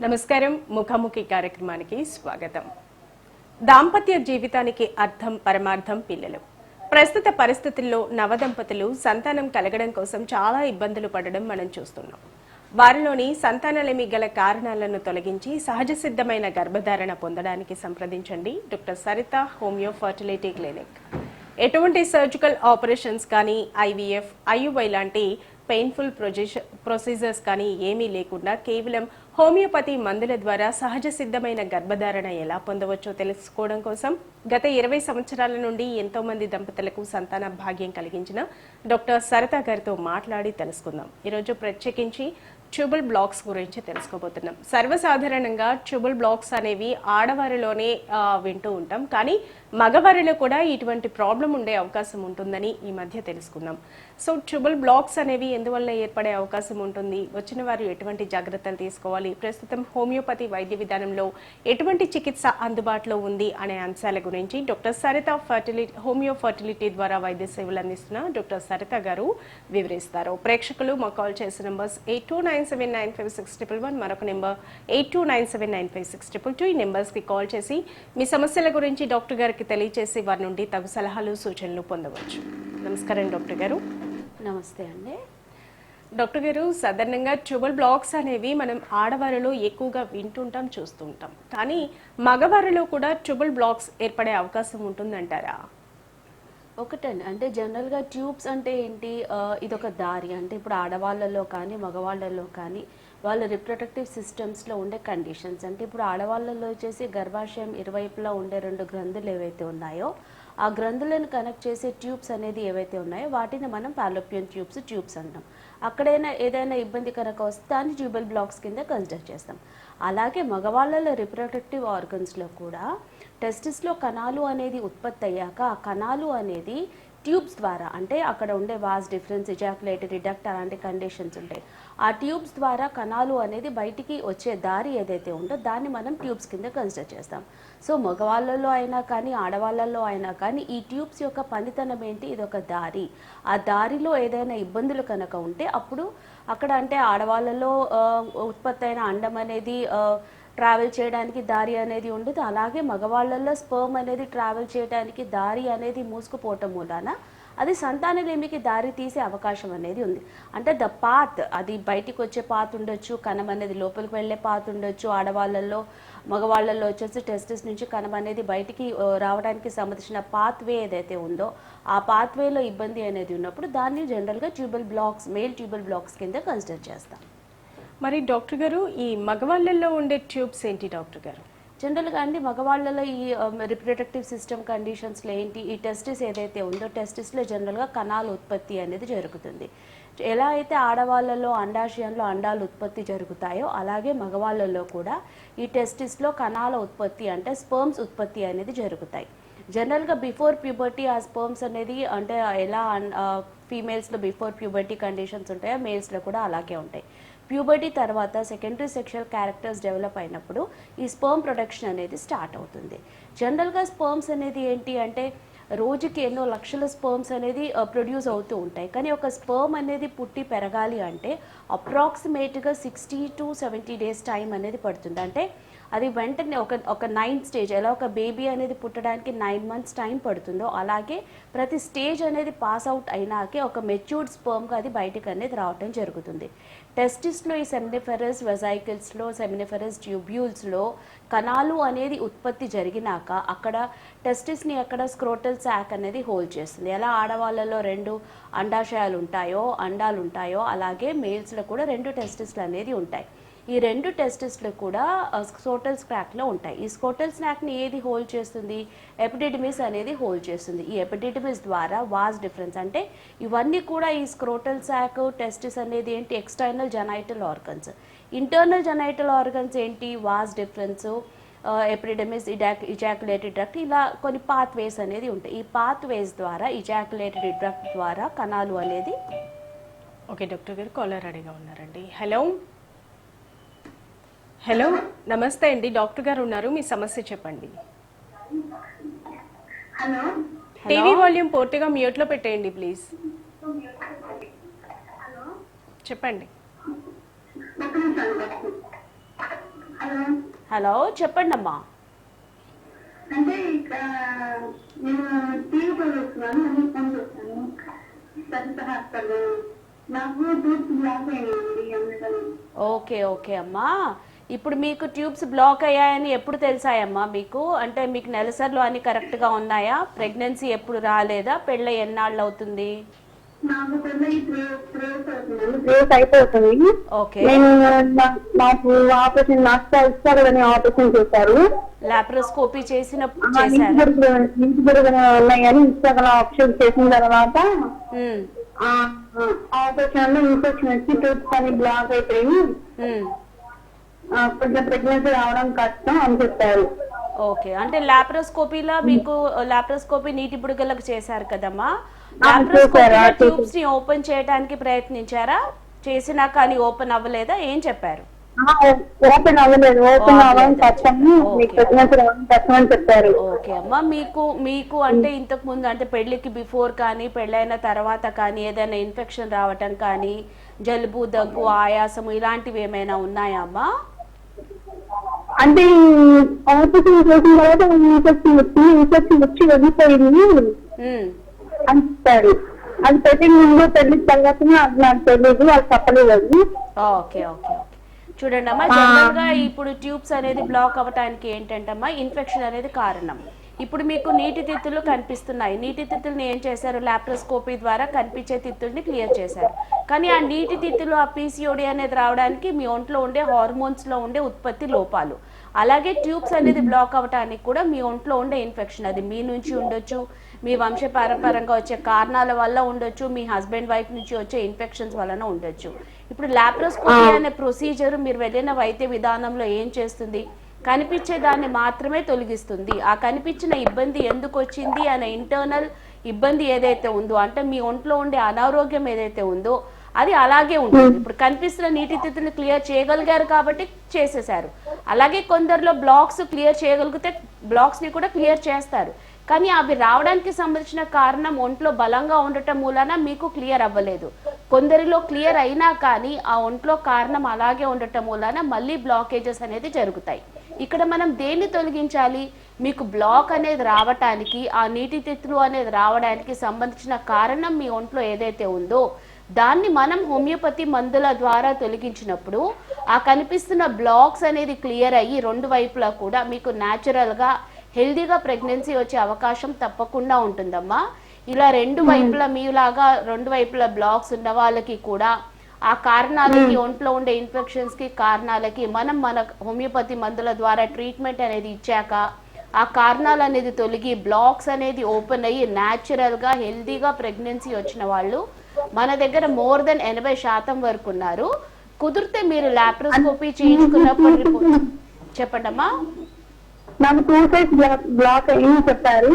నమస్కారం. ముఖాముఖి కార్యక్రమానికి స్వాగతం. దాంపత్య జీవితానికి అర్థం పరమార్థం పిల్లలు. ప్రస్తుత పరిస్థితుల్లో నవదంపతులు సంతానం కలగడం కోసం చాలా ఇబ్బందులు పడడం మనం చూస్తున్నాం. వారిలోని సంతానలేమి గల కారణాలను తొలగించి సహజ సిద్ధమైన గర్భధారణ పొందడానికి సంప్రదించండి doctor Saritha homeo fertility clinic. ఎటువంటి సర్జికల్ ఆపరేషన్స్ కానీ ఐవీఎఫ్, ఐయుఐ లాంటి పెయిన్ఫుల్ ప్రొసీజర్స్ కానీ ఏమీ లేకుండా కేవలం హోమియోపతి మందుల ద్వారా సహజ సిద్ధమైన గర్భధారణ ఎలా పొందవచ్చో తెలుసుకోవడం కోసం గత 20 సంవత్సరాల నుండి ఎంతో మంది దంపతులకు సంతాన భాగ్యం కలిగించిన డాక్టర్ సరిత గారితో మాట్లాడి తెలుసుకుందాం. ఈరోజు ప్రత్యేకించి ట్యూబుల్ బ్లాక్స్ గురించి తెలుసుకోబోతున్నాం. సర్వసాధారణంగా ట్యూబుల్ బ్లాక్స్ అనేవి ఆడవారిలోనే వింటూ ఉంటాం, కానీ మగవారిలో కూడా ఇటువంటి ప్రాబ్లం ఉండే అవకాశం ఉంటుందని ఈ మధ్య తెలుసుకున్నాం. సో ట్యూబుల్ బ్లాక్స్ అనేవి ఎందువల్ల ఏర్పడే అవకాశం ఉంటుంది, వచ్చిన వారు ఎటువంటి జాగ్రత్తలు తీసుకోవాలి, ప్రస్తుతం హోమియోపతి వైద్య విధానంలో ఎటువంటి చికిత్స అందుబాటులో ఉంది అనే అంశాల గురించి డాక్టర్ సరిత హోమియో ఫర్టిలిటీ ద్వారా వైద్య సేవలు అందిస్తున్న డాక్టర్ సరిత గారు వివరిస్తారు. ప్రేక్షకులు మా కాల్ చేసిన నంబర్స్ 8297956111, మరొక నెంబర్ 82979562. ఈ నెంబర్స్ కి కాల్ చేసి మీ సమస్యల గురించి డాక్టర్ గారికి తెలియజేసి వారి నుండి తగు సలహాలు సూచనలు పొందవచ్చు. నమస్కారం డాక్టర్ గారు. నమస్తే అండి. డాక్టర్ గారు, సాధారణంగా ట్యూబుల్ బ్లాక్స్ అనేవి మనం ఆడవారిలో ఎక్కువగా వింటుంటాం, చూస్తుంటాం, కానీ మగవారిలో కూడా ట్యూబుల్ బ్లాక్స్ ఏర్పడే అవకాశం ఉంటుందంటారా? ఒకటండి, అంటే జనరల్గా ట్యూబ్స్ అంటే ఏంటి, ఇదొక దారి. అంటే ఇప్పుడు ఆడవాళ్ళలో కానీ మగవాళ్ళలో కానీ వాళ్ళ రిప్రొడక్టివ్ సిస్టమ్స్లో ఉండే కండిషన్స్. అంటే ఇప్పుడు ఆడవాళ్ళలో వచ్చేసి గర్భాశయం ఇరువైపులా ఉండే 2 గ్రంథులు ఏవైతే ఉన్నాయో ఆ గ్రంథులను కనెక్ట్ చేసే ట్యూబ్స్ అనేది ఏవైతే ఉన్నాయో వాటిని మనం ఫాలోపియన్ ట్యూబ్స్ అంటాం. అక్కడైనా ఏదైనా ఇబ్బంది కనుక వస్తే దాన్ని ట్యూబల్ బ్లాక్స్ కింద కన్సిడర్ చేస్తాం. అలాగే మగవాళ్ళలో రిప్రొడక్టివ్ ఆర్గన్స్లో కూడా టెస్టిస్లో కణాలు అనేది ఉత్పత్తి అయ్యాక ఆ కణాలు అనేది ట్యూబ్స్ ద్వారా, అంటే అక్కడ ఉండే వాస్ డిఫరెన్స్, ఇజాకులేటరీ డక్ట్ అలాంటి కండిషన్స్ ఉంటాయి. ఆ ట్యూబ్స్ ద్వారా కణాలు అనేది బయటికి వచ్చే దారి ఏదైతే ఉందో దాన్ని మనం ట్యూబ్స్ కింద కన్సిడర్ చేస్తాం. సో మగవాళ్ళలో అయినా కానీ ఆడవాళ్ళలో అయినా కానీ ఈ ట్యూబ్స్ యొక్క పనితనం ఏంటి, ఇది ఒక దారి. ఆ దారిలో ఏదైనా ఇబ్బందులు కనుక ఉంటే అప్పుడు అక్కడ, అంటే ఆడవాళ్ళలో ఉత్పత్తి అయిన అండం అనేది ట్రావెల్ చేయడానికి దారి అనేది ఉండదు. అలాగే మగవాళ్ళల్లో స్పర్మ్ అనేది ట్రావెల్ చేయడానికి దారి అనేది మూసుకుపోవటం మూలాన అది సంతానలేమికి దారి తీసే అవకాశం అనేది ఉంది. అంటే ద పాత్, అది బయటికి వచ్చే పాత్ ఉండొచ్చు, కణం అనేది లోపలికి వెళ్ళే పాత్ ఉండొచ్చు. ఆడవాళ్ళల్లో మగవాళ్ళల్లో వచ్చేసి టెస్టిస్ నుంచి కణం అనేది బయటికి రావడానికి సంబంధించిన పాత్వే ఏదైతే ఉందో ఆ పాత్వేలో ఇబ్బంది అనేది ఉన్నప్పుడు దాన్ని జనరల్గా tubal blocks, male tubal blocks కింద కన్సిడర్ చేస్తాం. మరి డాక్టర్ గారు, ఈ మగవాళ్ళల్లో ఉండే ట్యూబ్స్ ఏంటి డాక్టర్ గారు? జనరల్గా అండి మగవాళ్ళలో ఈ రిప్రొడక్టివ్ సిస్టమ్ కండిషన్స్లో ఏంటి, ఈ టెస్టిస్ ఏదైతే ఉందో టెస్టిస్లో జనరల్గా కణాల ఉత్పత్తి అనేది జరుగుతుంది. ఎలా అయితే ఆడవాళ్ళలో అండాశయంలో అండాలు ఉత్పత్తి జరుగుతాయో అలాగే మగవాళ్ళలో కూడా ఈ టెస్టిస్లో కణాల ఉత్పత్తి, అంటే స్పర్మ్స్ ఉత్పత్తి అనేది జరుగుతాయి. జనరల్గా బిఫోర్ ప్యూబర్టీ ఆ స్పర్మ్స్ అనేది, అంటే ఎలా ఫీమేల్స్లో బిఫోర్ ప్యూబర్టీ కండిషన్స్ ఉంటాయో మేల్స్లో కూడా అలాగే ఉంటాయి. ప్యూబర్టీ తర్వాత సెకండరీ సెక్షువల్ క్యారెక్టర్స్ డెవలప్ అయినప్పుడు ఈ స్పర్మ్ ప్రొడక్షన్ అనేది స్టార్ట్ అవుతుంది. జనరల్గా స్పర్మ్స్ అనేది ఏంటి అంటే రోజుకి ఎన్నో లక్షల స్పర్మ్స్ అనేది ప్రొడ్యూస్ అవుతూ ఉంటాయి. కానీ ఒక స్పర్మ్ అనేది పుట్టి పెరగాలి అంటే అప్రాక్సిమేట్గా 60 to 70 days టైం అనేది పడుతుంది. అంటే అది వెంటనే ఒక 9 స్టేజ్, ఎలా ఒక బేబీ అనేది పుట్టడానికి 9 months టైం పడుతుందో అలాగే ప్రతి స్టేజ్ అనేది పాస్ అవుట్ అయినాకే ఒక మెచ్యూర్డ్ స్పర్మ్గా అది బయటకు అనేది రావటం జరుగుతుంది. టెస్టిస్లో ఈ సెమినిఫెరస్ వెజైకిల్స్లో, సెమినిఫెరస్ ట్యూబ్యూల్స్లో కణాలు అనేది ఉత్పత్తి జరిగినాక అక్కడ టెస్టిస్ని అక్కడ స్క్రోటల్ శాక్ అనేది హోల్డ్ చేస్తుంది. ఎలా ఆడవాళ్ళలో 2 అండాశయాలు ఉంటాయో, అండాలు ఉంటాయో అలాగే మేల్స్లో కూడా 2 టెస్టిస్లు అనేది ఉంటాయి. ఈ 2 టెస్టిస్లు కూడా స్క్రోటల్ స్క్రాక్లో ఉంటాయి. ఈ స్క్రోటల్ స్నాక్ని ఏది హోల్డ్ చేస్తుంది, ఎపిడిడిమిస్ అనేది హోల్డ్ చేస్తుంది. ఈ ఎపిడిడిమిస్ ద్వారా వాస్ డిఫరెన్స్, అంటే ఇవన్నీ కూడా ఈ స్క్రోటల్ శాక్, టెస్టిస్ అనేది ఏంటి, external genital organs. Internal genital organs ఏంటి, వాస్ డిఫరెన్స్, ఎపిడిడిమిస్, ఇజాకులేటరీ డక్ట్, ఇలా కొన్ని పాత్వేస్ అనేది ఉంటాయి. ఈ పాత్వేస్ ద్వారా, ఇజాకులేటరీ డక్ట్ ద్వారా కణాలు అనేది. ఓకే డాక్టర్ గారు, కాలర్ రెడీగా ఉన్నారండి. హలో హలో, నమస్తే అండి, డాక్టర్ గారు ఉన్నారు, మీ సమస్య చెప్పండి. టీవీ వాల్యూమ్ పూర్తిగా మ్యూట్లో పెట్టేయండి ప్లీజ్. చెప్పండి. హలో, చెప్పండి అమ్మా. అంటే ఇక్కడ నేను టీవీ చూస్తున్నాను, అని ఫోన్ చేస్తాను పెద్ద హాస్పిటల్. నాకు టూత్ బ్లాక్ అయింది అందుకని. ఓకే ఓకే అమ్మా. ఇప్పుడు మీకు ట్యూబ్స్ బ్లాక్ అయ్యాయని ఎప్పుడు తెలిసాయమ్మా మీకు? అంటే మీకు నెలసర్లు అన్ని కరెక్ట్గా ఉన్నాయా? ప్రెగ్నెన్సీ ఎప్పుడు రాలేదా? పెళ్ళి ఎన్నాళ్ళు అవుతుంది? నాకు పెళ్ళి 3 years అయిపోతుంది. ఓకే. నేను నాకు ఆపరేషన్ నష్టాలని ఆపరేషన్ చేశారు. లాప్రోస్కోపీ చేసినప్పుడు చేశారు. ఇంటి బురుగులు ఉన్నాయని ఇన్స్టాగ్రామ్ ఆప్షన్ చేసిన తర్వాత ఆపరేషన్ లో ఇన్ఫెక్షన్ వచ్చి టూత్ అని బ్లాక్ అయిపోయి కొంచెం ప్రెగ్నెన్సీ రావడం కష్టం అని చెప్పారు. ఓకే, అంటే లాప్రోస్కోపీలో మీకు లాప్రోస్కోపీ నీటి బుడగలకు చేశారు కదమ్మా. లాప్రోస్కోపీలో ట్యూబ్స్ ని ఓపెన్ చేయడానికి ప్రయత్నించారా? చేసినా కానీ ఓపెన్ అవ్వలేదా? ఏం చెప్పారు? ఓపెన్ అవ్వలేదు, ఓపెన్ అవ్వడం కష్టము, ప్రెగ్నెన్సీ రావడం కష్టం అని చెప్పారు. ఓకే అమ్మా. మీకు అంటే ఇంతకు ముందు అంటే పెళ్లికి బిఫోర్ కానీ పెళ్ళైన తర్వాత కానీ ఏదైనా ఇన్ఫెక్షన్ రావటం కానీ, జలుబు, దగ్గు, ఆయాసము ఇలాంటివి ఏమైనా ఉన్నాయా అమ్మా? అంటే ఆపరేషన్ చేసిన తర్వాత ఇన్ఫెక్షన్ వచ్చి వెళ్ళిపోయింది అని చెప్పారు. అది పెళ్లి ముందు పెళ్లి తర్వాత అది నాకు తెలియదు, అది చెప్పలేదు అది. Okay okay okay. చూడండి అమ్మా, జనరల్ గా ఇప్పుడు ట్యూబ్స్ అనేది బ్లాక్ అవ్వడానికి ఏంటంటే అమ్మా ఇన్ఫెక్షన్ అనేది కారణం. ఇప్పుడు మీకు నీటి తిత్తులు కనిపిస్తున్నాయి. నీటి తిత్తుల్ని ఏం చేశారు? లాప్రోస్కోపీ ద్వారా కనిపించే తిత్తుల్ని క్లియర్ చేశారు. కానీ ఆ నీటి తిత్తులు, ఆ పీసీఓడి అనేది రావడానికి మీ ఒంట్లో ఉండే హార్మోన్స్ లో ఉండే ఉత్పత్తి లోపాలు. అలాగే ట్యూబ్స్ అనేది బ్లాక్ అవ్వడానికి కూడా మీ ఒంట్లో ఉండే ఇన్ఫెక్షన్, అది మీ నుంచి ఉండొచ్చు, మీ వంశపారంపరంగా వచ్చే కారణాల వల్ల ఉండొచ్చు, మీ హస్బెండ్ వైఫ్ నుంచి వచ్చే ఇన్ఫెక్షన్స్ వలన ఉండొచ్చు. ఇప్పుడు లాప్రోస్కోపీ అనే ప్రొసీజర్ మీరు వెళ్ళిన వైద్య విధానంలో ఏం చేస్తుంది? కనిపించే దాన్ని మాత్రమే తొలగిస్తుంది. ఆ కనిపించిన ఇబ్బంది ఎందుకు వచ్చింది అనే ఇంటర్నల్ ఇబ్బంది ఏదైతే ఉందో, అంటే మీ ఒంట్లో ఉండే అనారోగ్యం ఏదైతే ఉందో అది అలాగే ఉంటుంది. ఇప్పుడు కనిపిస్తున్న నీటి తిత్తులు క్లియర్ చేయగలిగారు కాబట్టి చేసేసారు. అలాగే కొందరిలో బ్లాక్స్ క్లియర్ చేయగలిగితే బ్లాక్స్ ని కూడా క్లియర్ చేస్తారు. కానీ అవి రావడానికి సంబంధించిన కారణం ఒంట్లో బలంగా ఉండటం మూలన మీకు క్లియర్ అవ్వలేదు. కొందరిలో క్లియర్ అయినా కానీ ఆ ఒంట్లో కారణం అలాగే ఉండటం మూలన మళ్ళీ బ్లాకేజెస్ అనేది జరుగుతాయి. ఇక్కడ మనం దేన్ని తొలగించాలి? మీకు బ్లాక్ అనేది రావటానికి, ఆ నీటి తిత్తులు అనేది రావడానికి సంబంధించిన కారణం మీ ఒంట్లో ఏదైతే ఉందో దాన్ని మనం హోమియోపతి మందుల ద్వారా తొలగించినప్పుడు ఆ కనిపిస్తున్న బ్లాక్స్ అనేది క్లియర్ అయ్యి రెండు వైపులా కూడా మీకు న్యాచురల్గా హెల్దీగా ప్రెగ్నెన్సీ వచ్చే అవకాశం తప్పకుండా ఉంటుందమ్మా. ఇలా రెండు వైపులా మీలాగా రెండు వైపులా బ్లాక్స్ ఉన్న వాళ్ళకి కూడా ఆ కారణాలకి, ఒంట్లో ఉండే ఇన్ఫెక్షన్స్ కి కారణాలకి మనం మన హోమియోపతి మందుల ద్వారా ట్రీట్మెంట్ అనేది ఇచ్చాక ఆ కారణాలు అనేది తొలగి బ్లాక్స్ అనేది ఓపెన్ అయ్యి న్యాచురల్గా హెల్దీగా ప్రెగ్నెన్సీ వచ్చిన వాళ్ళు మన దగ్గర మోర్ దెన్ 80% వరకు ఉన్నారు. కుదిరితే మీరు లాప్రోస్కోపీ చేయించుకున్నప్పుడు చెప్పండి అమ్మా. నాకు 2 sides బ్లాక్ అయ్యి చెప్పారు.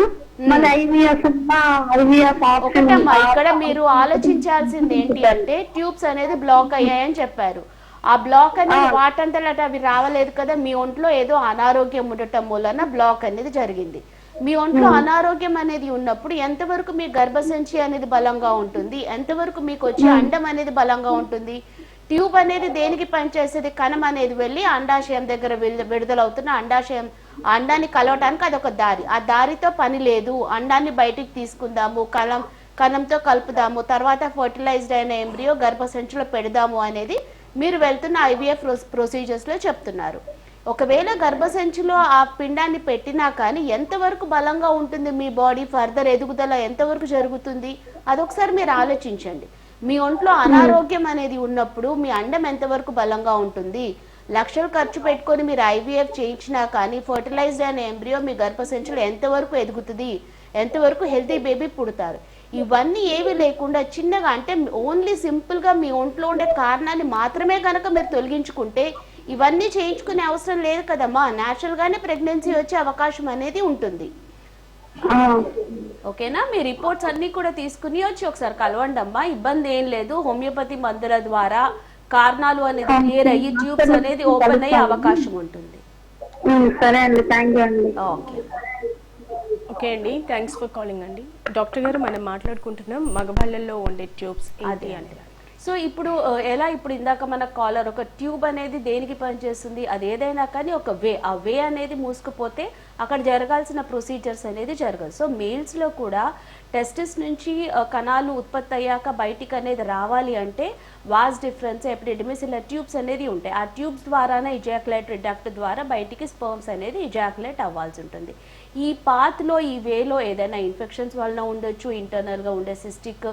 ఒకటమ్మా, ఇక్కడ మీరు ఆలోచించాల్సింది ఏంటి అంటే ట్యూబ్స్ అనేది బ్లాక్ అయ్యాయని చెప్పారు. ఆ బ్లాక్ అనేది వాటంతట అవి రావలేదు కదా, మీ ఒంట్లో ఏదో అనారోగ్యం ఉండటం వలన బ్లాక్ అనేది జరిగింది. మీ ఒంట్లో అనారోగ్యం అనేది ఉన్నప్పుడు ఎంతవరకు మీ గర్భసంచి అనేది బలంగా ఉంటుంది, ఎంతవరకు మీకు వచ్చే అండం అనేది బలంగా ఉంటుంది? ట్యూబ్ అనేది దేనికి పనిచేసేది? కణం అనేది వెళ్ళి అండాశయం దగ్గర విడుదలవుతున్న అండాన్ని కలవటానికి అదొక దారి. ఆ దారితో పని లేదు. అండాన్ని బయటికి తీసుకుందాము, కణంతో కలుపుదాము, తర్వాత ఫర్టిలైజ్డ్ అయిన ఎంబ్రియో గర్భసంచిలో పెడదాము అనేది మీరు వెళ్తున్న ఐవీఎఫ్ ప్రొసీజర్స్ లో చెప్తున్నారు. ఒకవేళ గర్భసంచిలో ఆ పిండాన్ని పెట్టినా కానీ ఎంతవరకు బలంగా ఉంటుంది మీ బాడీ, ఫర్దర్ ఎదుగుదల ఎంతవరకు జరుగుతుంది అదొకసారి మీరు ఆలోచించండి. మీ ఒంట్లో అనారోగ్యం అనేది ఉన్నప్పుడు మీ అండం ఎంతవరకు బలంగా ఉంటుంది? లక్షలు ఖర్చు పెట్టుకొని మీరు ఐవీఎఫ్ చేయించినా కానీ ఫర్టిలైజ్డ్ అయిన ఎంబ్రియో మీ గర్భసంచిలో ఎంతవరకు ఎదుగుతుంది, ఎంతవరకు హెల్తీ బేబీ పుడతారు? ఇవన్నీ ఏవి లేకుండా చిన్నగా అంటే ఓన్లీ సింపుల్గా మీ ఒంట్లో ఉండే కారణాన్ని మాత్రమే కనుక మీరు తొలగించుకుంటే ఇవన్నీ చేయించుకునే అవసరం లేదు కదమ్మా. న్యాచురల్గానే ప్రెగ్నెన్సీ వచ్చే అవకాశం అనేది ఉంటుంది. ఓకేనా? మీ రిపోర్ట్స్ అన్ని కూడా తీసుకుని వచ్చి ఒకసారి కలవండి అమ్మా. ఇబ్బంది ఏం లేదు. హోమియోపతి మందుల ద్వారా కారణాలు అనేది క్లియర్ అయ్యి ట్యూబ్స్ అనేది ఓపెన్ అయ్యే అవకాశం ఉంటుంది. సరే అండి, థ్యాంక్ యూ అండి. ఓకే ఓకే అండి, థ్యాంక్స్ ఫర్ కాలింగ్ అండి. డాక్టర్ గారు మనం మాట్లాడుకుంటున్నాం మగవాళ్ళల్లో ఉండే ట్యూబ్స్ ఏంటి అంటే, సో ఇప్పుడు ఇప్పుడు ఇందాక మన కాలర్ ఒక ట్యూబ్ అనేది దేనికి పనిచేస్తుంది, అది ఏదైనా కానీ ఒక ఆ వే అనేది మూసుకుపోతే అక్కడ జరగాల్సిన ప్రొసీజర్స్ అనేది జరగదు. సో మేల్స్లో కూడా టెస్టిస్ నుంచి కణాలు ఉత్పత్తి అయ్యాక బయటికి అనేది రావాలి అంటే వాస్ డిఫరెన్స్ ఎపిడిడిమిస్ ఇలా ట్యూబ్స్ అనేది ఉంటాయి. ఆ ట్యూబ్స్ ద్వారానే ఇజాక్యులేటరీ డక్ట్ ద్వారా బయటికి స్పర్మ్స్ అనేది ఇజాక్యులేట్ అవ్వాల్సి ఉంటుంది. ఈ పాత్లో ఈ వేలో ఏదైనా ఇన్ఫెక్షన్స్ వలన ఉండొచ్చు, ఇంటర్నల్గా ఉండే సిస్టిక్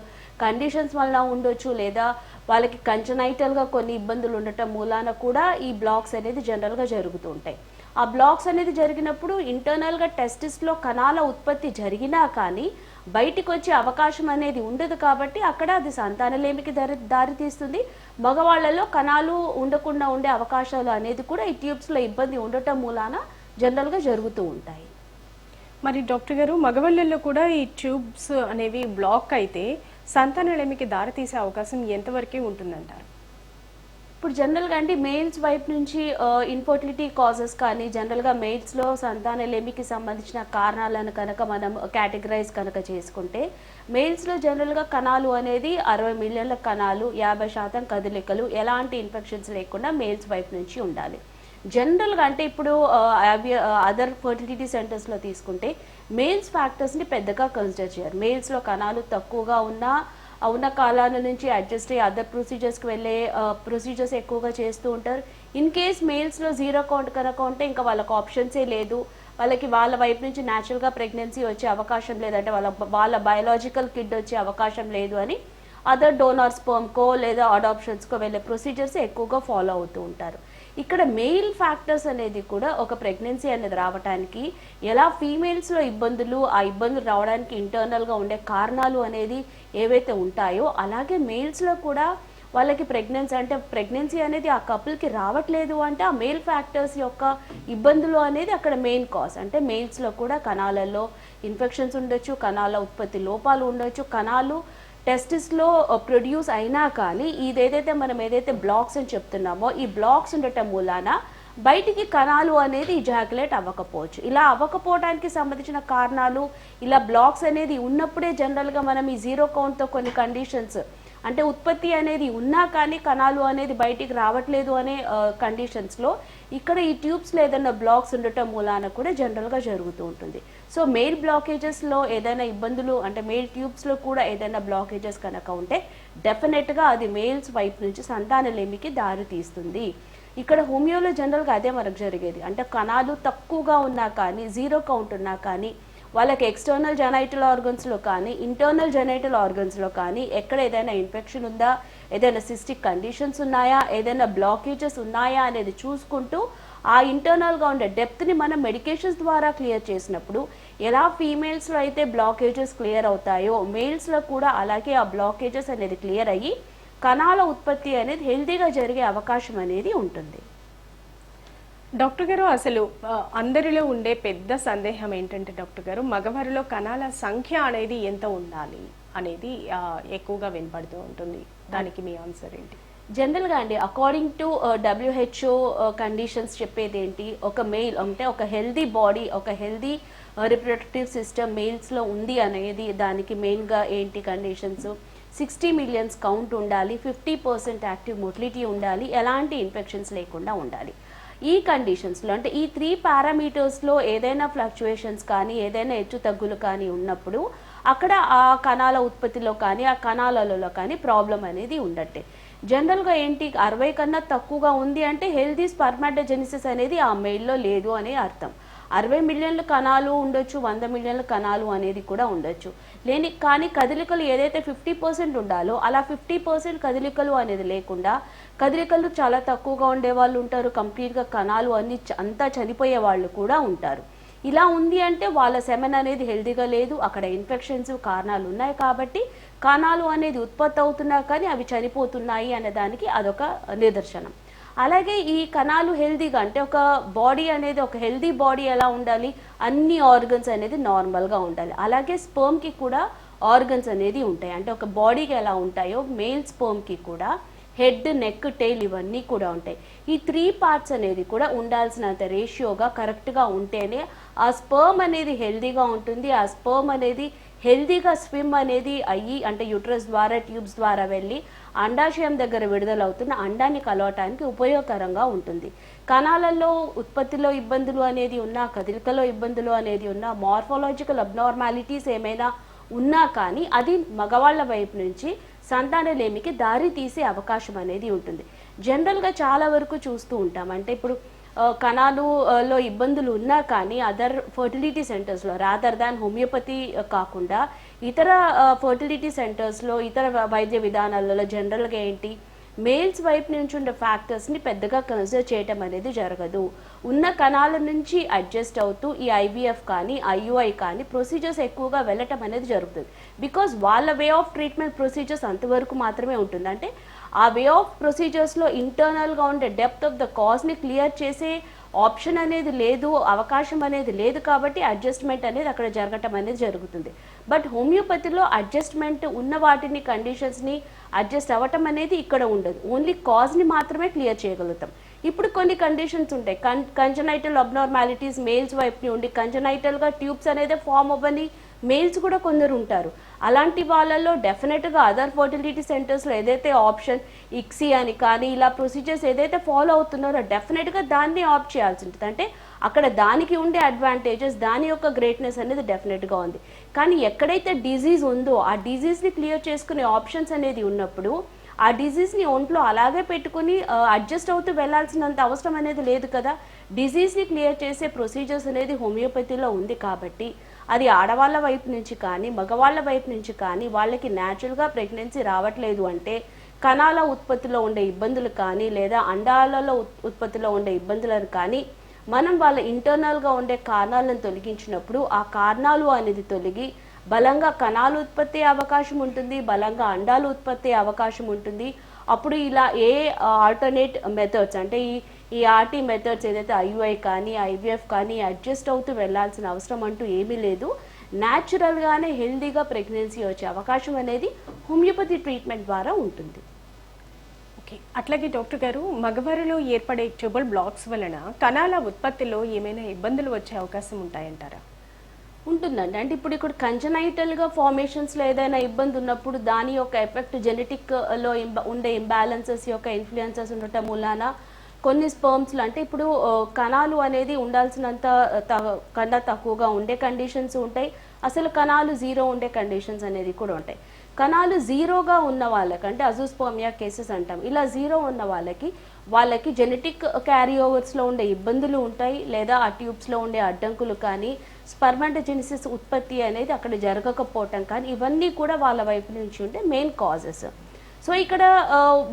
కండిషన్స్ వలన ఉండొచ్చు, లేదా వాళ్ళకి కంజనైటల్గా కొన్ని ఇబ్బందులు ఉండటం మూలాన కూడా ఈ బ్లాక్స్ అనేది జనరల్గా జరుగుతూ ఉంటాయి. ఆ బ్లాక్స్ అనేది జరిగినప్పుడు ఇంటర్నల్గా టెస్టిస్లో కణాల ఉత్పత్తి జరిగినా కానీ బయటికి వచ్చే అవకాశం అనేది ఉండదు. కాబట్టి అక్కడ అది సంతానలేమికి దారితీస్తుంది. మగవాళ్లలో కణాలు ఉండకుండా ఉండే అవకాశాలు అనేది కూడా ఈ ట్యూబ్స్లో ఇబ్బంది ఉండటం మూలాన జనరల్గా జరుగుతూ ఉంటాయి. మరి డాక్టర్ గారు, మగవాళ్ళల్లో కూడా ఈ ట్యూబ్స్ అనేవి బ్లాక్ అయితే సంతానలేమికి దారితీసే అవకాశం ఎంతవరకు ఉంటుందంటారు? ఇప్పుడు జనరల్గా అండి మెయిల్స్ వైపు నుంచి ఇన్ఫర్టిలిటీ కాజెస్ కానీ జనరల్గా మెయిల్స్లో సంతానలేమికి సంబంధించిన కారణాలను కనుక మనం కేటగరైజ్ కనుక చేసుకుంటే మెయిల్స్లో జనరల్గా కణాలు అనేది 60 మిలియన్ల కణాలు, 50% కదలికలు, ఎలాంటి ఇన్ఫెక్షన్స్ లేకుండా మెయిల్స్ వైపు నుంచి ఉండాలి. జనరల్గా అంటే ఇప్పుడు అదర్ ఫర్టిలిటీ సెంటర్స్లో తీసుకుంటే మెయిల్స్ ఫ్యాక్టర్స్ని పెద్దగా కన్సిడర్ చేయరు. మెయిల్స్లో కణాలు తక్కువగా ఉన్న కాలాల నుంచి అడ్జస్ట్ అయ్యి అదర్ ప్రొసీజర్స్కి వెళ్ళే ప్రొసీజర్స్ ఎక్కువగా చేస్తూ ఉంటారు. ఇన్ కేస్ మెయిల్స్లో 0 కౌంట్ కనుక ఉంటే ఇంకా వాళ్ళకి ఆప్షన్సే లేదు, వాళ్ళ వైపు నుంచి న్యాచురల్గా ప్రెగ్నెన్సీ వచ్చే అవకాశం లేదంటే వాళ్ళ బయాలజికల్ కిడ్ వచ్చే అవకాశం లేదు అని అదర్ డోనార్ స్పర్మ్కో లేదా అడాప్షన్స్కో వెళ్ళే ప్రొసీజర్స్ ఎక్కువగా ఫాలో అవుతూ ఉంటారు. ఇక్కడ మెయిల్ ఫ్యాక్టర్స్ అనేది కూడా ఒక ప్రెగ్నెన్సీ అనేది రావడానికి ఎలా ఫీమేల్స్లో ఆ ఇబ్బందులు రావడానికి ఇంటర్నల్గా ఉండే కారణాలు అనేది ఏవైతే ఉంటాయో అలాగే మెయిల్స్లో కూడా వాళ్ళకి ప్రెగ్నెన్సీ అనేది ఆ కపుల్కి రావట్లేదు అంటే ఆ మెయిల్ ఫ్యాక్టర్స్ యొక్క ఇబ్బందులు అనేది అక్కడ మెయిన్ కాజ్. అంటే మెయిల్స్లో కూడా కణాలలో ఇన్ఫెక్షన్స్ ఉండొచ్చు, కణాల ఉత్పత్తి లోపాలు ఉండొచ్చు, కణాలు టెస్టిస్లో ప్రొడ్యూస్ అయినా కానీ మనం ఏదైతే బ్లాక్స్ అని చెప్తున్నామో ఈ బ్లాక్స్ ఉండటం మూలాన బయటికి కణాలు అనేది ఇజాక్యులేట్ అవ్వకపోవచ్చు. ఇలా అవ్వకపోవడానికి సంబంధించిన కారణాలు ఇలా బ్లాక్స్ అనేది ఉన్నప్పుడే జనరల్గా మనం ఈ 0 కౌంట్తో కొన్ని కండిషన్స్ అంటే ఉత్పత్తి అనేది ఉన్నా కానీ కణాలు అనేది బయటికి రావట్లేదు అనే కండిషన్స్లో ఇక్కడ ఈ ట్యూబ్స్లో ఏదైనా బ్లాక్స్ ఉండటం మూలాన కూడా జనరల్గా జరుగుతూ ఉంటుంది. సో మెయిల్ బ్లాకేజెస్లో ఏదైనా ఇబ్బందులు అంటే మెయిల్ ట్యూబ్స్లో కూడా ఏదైనా బ్లాకేజెస్ కనుక ఉంటే డెఫినెట్గా అది మెయిల్స్ వైపు నుంచి సంతానలేమికి దారి తీస్తుంది. ఇక్కడ హోమియోలో జనరల్గా అదే మనకు జరిగేది. అంటే కణాలు తక్కువగా ఉన్నా కానీ 0 కౌంట్ ఉన్నా కానీ వాళ్ళకి ఎక్స్టర్నల్ జెనైటల్ ఆర్గన్స్లో కానీ ఇంటర్నల్ జెనైటల్ ఆర్గన్స్లో కానీ ఎక్కడ ఏదైనా ఇన్ఫెక్షన్ ఉందా, ఏదైనా సిస్టిక్ కండిషన్స్ ఉన్నాయా, ఏదైనా బ్లాకేజెస్ ఉన్నాయా అనేది చూసుకుంటూ ఆ ఇంటర్నల్గా ఉండే డెప్త్ని మనం మెడికేషన్స్ ద్వారా క్లియర్ చేసినప్పుడు ఎలా ఫీమేల్స్లో అయితే బ్లాకేజెస్ క్లియర్ అవుతాయో మెయిల్స్లో కూడా అలాగే ఆ బ్లాకేజెస్ అనేది క్లియర్ అయ్యి కణాల ఉత్పత్తి అనేది హెల్తీగా జరిగే అవకాశం అనేది ఉంటుంది. డాక్టర్ గారు, అసలు అందరిలో ఉండే పెద్ద సందేహం ఏంటంటే డాక్టర్ గారు, మగవారిలో కణాల సంఖ్య అనేది ఎంత ఉండాలి అనేది ఎక్కువగా వినపడుతూ ఉంటుంది. దానికి మీ ఆన్సర్ ఏంటి? జనరల్గా అండి అకార్డింగ్ టు WHO కండిషన్స్ చెప్పేది ఏంటి, ఒక మెయిల్ అంటే ఒక హెల్దీ బాడీ, ఒక హెల్దీ రిప్రొడక్టివ్ సిస్టమ్ మెయిల్స్లో ఉంది అనేది దానికి మెయిన్గా ఏంటి కండిషన్స్, 60 మిలియన్స్ కౌంట్ ఉండాలి, 50% యాక్టివ్ మొటిలిటీ ఉండాలి, ఎలాంటి ఇన్ఫెక్షన్స్ లేకుండా ఉండాలి. ఈ కండిషన్స్లో అంటే ఈ 3 పారామీటర్స్లో ఏదైనా ఫ్లక్చుయేషన్స్ కానీ ఏదైనా హెచ్చు తగ్గులు కానీ ఉన్నప్పుడు అక్కడ ఆ కణాల ఉత్పత్తిలో కానీ ఆ కణాలలో కానీ ప్రాబ్లం అనేది ఉండట్టే. జనరల్గా ఏంటి 60 కన్నా తక్కువగా ఉంది అంటే హెల్దీ స్పర్మాటోజెనిసిస్ అనేది ఆ మెయిల్లో లేదు అనే అర్థం. 60 మిలియన్ల కణాలు ఉండొచ్చు, 100 మిలియన్ల కణాలు అనేది కూడా ఉండొచ్చు. కానీ కదలికలు ఏదైతే 50% ఉండాలో అలా 50% కదలికలు అనేది లేకుండా కదలికలు చాలా తక్కువగా ఉండే వాళ్ళు ఉంటారు, కంప్లీట్గా కణాలు అంతా చనిపోయే వాళ్ళు కూడా ఉంటారు. ఇలా ఉంది అంటే వాళ్ళ సెమెన్ అనేది హెల్దీగా లేదు, అక్కడ ఇన్ఫెక్షన్స్ కారణాలు ఉన్నాయి కాబట్టి కణాలు అనేది ఉత్పత్తి అవుతున్నా కానీ అవి చనిపోతున్నాయి అనే దానికి అదొక నిదర్శనం. అలాగే ఈ కణాలు హెల్దీగా అంటే ఒక బాడీ అనేది ఒక హెల్దీ బాడీ ఎలా ఉండాలి, అన్ని ఆర్గన్స్ అనేది నార్మల్గా ఉండాలి. అలాగే స్పర్మ్కి కూడా ఆర్గన్స్ అనేది ఉంటాయి. అంటే ఒక బాడీకి ఎలా ఉంటాయో మెయిల్ స్పర్మ్కి కూడా హెడ్, నెక్, టెయిల్ ఇవన్నీ కూడా ఉంటాయి. ఈ 3 పార్ట్స్ అనేది కూడా ఉండాల్సినంత రేషియోగా కరెక్ట్గా ఉంటేనే ఆ స్పర్మ్ అనేది హెల్దీగా ఉంటుంది, ఆ స్పర్మ్ అనేది హెల్తీగా స్విమ్ అనేది అయ్యి, అంటే యూట్రస్ ద్వారా ట్యూబ్స్ ద్వారా వెళ్ళి అండాశయం దగ్గర విడుదలవుతున్న అండాన్ని కలవటానికి ఉపయోగకరంగా ఉంటుంది. కణాలలో ఉత్పత్తిలో ఇబ్బందులు అనేది ఉన్నా, కదలికలో ఇబ్బందులు అనేది ఉన్నా, మార్ఫాలజికల్ అబ్నార్మాలిటీస్ ఏమైనా ఉన్నా కానీ అది మగవాళ్ళ వైపు నుంచి సంతానలేమికి దారి తీసే అవకాశం అనేది ఉంటుంది. జనరల్గా చాలా వరకు చూస్తూ ఉంటాం, అంటే ఇప్పుడు కణాలులో ఇబ్బందులు ఉన్నా కానీ అదర్ ఫర్టిలిటీ సెంటర్స్లో రాదర్ దాన్ హోమియోపతి కాకుండా ఇతర ఫర్టిలిటీ సెంటర్స్లో, ఇతర వైద్య విధానాలలో జనరల్గా ఏంటి, మేల్స్ వైపు నుంచి ఉండే ఫ్యాక్టర్స్ని పెద్దగా కన్సిడర్ చేయటం అనేది జరగదు. ఉన్న కణాల నుంచి అడ్జస్ట్ అవుతూ ఈ ఐవీఎఫ్ కానీ ఐయుఐ కానీ ప్రొసీజర్స్ ఎక్కువగా వెళ్ళటం అనేది జరుగుతుంది. బికాజ్ వాళ్ళ వే ఆఫ్ ట్రీట్మెంట్ ప్రొసీజర్స్ అంతవరకు మాత్రమే ఉంటుంది. అంటే ఆ వే ఆఫ్ ప్రొసీజర్స్లో ఇంటర్నల్గా ఉండే డెప్త్ ఆఫ్ ద కాజ్ని క్లియర్ చేసే ఆప్షన్ అనేది లేదు, అవకాశం అనేది లేదు. కాబట్టి అడ్జస్ట్మెంట్ అనేది అక్కడ జరగటం అనేది జరుగుతుంది. బట్ హోమియోపతిలో అడ్జస్ట్మెంట్ ఉన్న వాటిని, కండిషన్స్ని అడ్జస్ట్ అవ్వటం అనేది ఇక్కడ ఉండదు. ఓన్లీ కాజ్ని మాత్రమే క్లియర్ చేయగలుగుతాం. ఇప్పుడు కొన్ని కండిషన్స్ ఉంటాయి, కంజనైటల్ అబ్నార్మాలిటీస్ మేల్స్ వైపుని ఉండి కంజనైటల్గా ట్యూబ్స్ అనేది ఫామ్ అవ్వని మేల్స్ కూడా కొందరు ఉంటారు. అలాంటి వాళ్ళల్లో డెఫినెట్గా అదర్ ఫర్టిలిటీ సెంటర్స్లో ఏదైతే ఆప్షన్ ఇక్సీ అని కానీ ఇలా ప్రొసీజర్స్ ఏదైతే ఫాలో అవుతున్నారో డెఫినెట్గా దాన్ని ఆప్ట్ చేయాల్సి ఉంటుంది. అంటే అక్కడ దానికి ఉండే అడ్వాంటేజెస్, దాని యొక్క గ్రేట్నెస్ అనేది డెఫినెట్గా ఉంది. కానీ ఎక్కడైతే డిజీజ్ ఉందో ఆ డిజీజ్ని క్లియర్ చేసుకునే ఆప్షన్స్ అనేది ఉన్నప్పుడు ఆ డిజీజ్ని ఒంట్లో అలాగే పెట్టుకుని అడ్జస్ట్ అవుతూ వెళ్లాల్సినంత అవసరం అనేది లేదు కదా. డిజీజ్ని క్లియర్ చేసే ప్రొసీజర్స్ అనేది హోమియోపతిలో ఉంది. కాబట్టి అది ఆడవాళ్ళ వైపు నుంచి కానీ మగవాళ్ళ వైపు నుంచి కానీ వాళ్ళకి న్యాచురల్గా ప్రెగ్నెన్సీ రావట్లేదు అంటే కణాల ఉత్పత్తిలో ఉండే ఇబ్బందులు కానీ లేదా అండాలలో ఉత్పత్తిలో ఉండే ఇబ్బందులను కానీ మనం వాళ్ళ ఇంటర్నల్గా ఉండే కారణాలను తొలగించినప్పుడు ఆ కారణాలు అనేది తొలగి బలంగా కణాలు ఉత్పత్తి అవకాశం ఉంటుంది, బలంగా అండాలు ఉత్పత్తి అవకాశం ఉంటుంది. అప్పుడు ఇలా ఏ ఆల్టర్నేట్ మెథడ్స్ అంటే ఈ ఆర్టీ మెథడ్స్ ఏదైతే ఐయుఐ కానీ ఐవీఎఫ్ కానీ అడ్జస్ట్ అవుతూ వెళ్లాల్సిన అవసరం అంటూ ఏమీ లేదు. న్యాచురల్గానే హెల్దీగా ప్రెగ్నెన్సీ వచ్చే అవకాశం అనేది హోమియోపతి ట్రీట్మెంట్ ద్వారా ఉంటుంది. ఓకే, అట్లాగే డాక్టర్ గారు, మగవారిలో ఏర్పడే ట్యూబల్ బ్లాక్స్ వలన కణాల ఉత్పత్తిలో ఏమైనా ఇబ్బందులు వచ్చే అవకాశం ఉంటాయంటారా? ఉంటుందండి. అంటే ఇప్పుడు కంజనైటల్గా ఫార్మేషన్స్లో ఏదైనా ఇబ్బంది ఉన్నప్పుడు దాని యొక్క ఎఫెక్ట్ జెనెటిక్లో ఉండే ఇంబ్యాలెన్సెస్ యొక్క ఇన్ఫ్లుయెన్సెస్ ఉండటం మూలాన కొన్ని స్పర్మ్స్లో, అంటే ఇప్పుడు కణాలు అనేది ఉండాల్సినంత కన్నా తక్కువగా ఉండే కండిషన్స్ ఉంటాయి, అసలు కణాలు జీరో ఉండే కండిషన్స్ అనేది కూడా ఉంటాయి. కణాలు జీరోగా ఉన్న వాళ్ళకి, అంటే అజోస్పర్మియా కేసెస్ అంటాం, ఇలా జీరో ఉన్న వాళ్ళకి జెనెటిక్ క్యారీ ఓవర్స్లో ఉండే ఇబ్బందులు ఉంటాయి, లేదా ఆ ట్యూబ్స్లో ఉండే అడ్డంకులు కానీ స్పర్మాటోజెనిసిస్ ఉత్పత్తి అనేది అక్కడ జరగకపోవటం కానీ ఇవన్నీ కూడా వాళ్ళ వైపు నుంచి ఉండే మెయిన్ కాజెస్. సో ఇక్కడ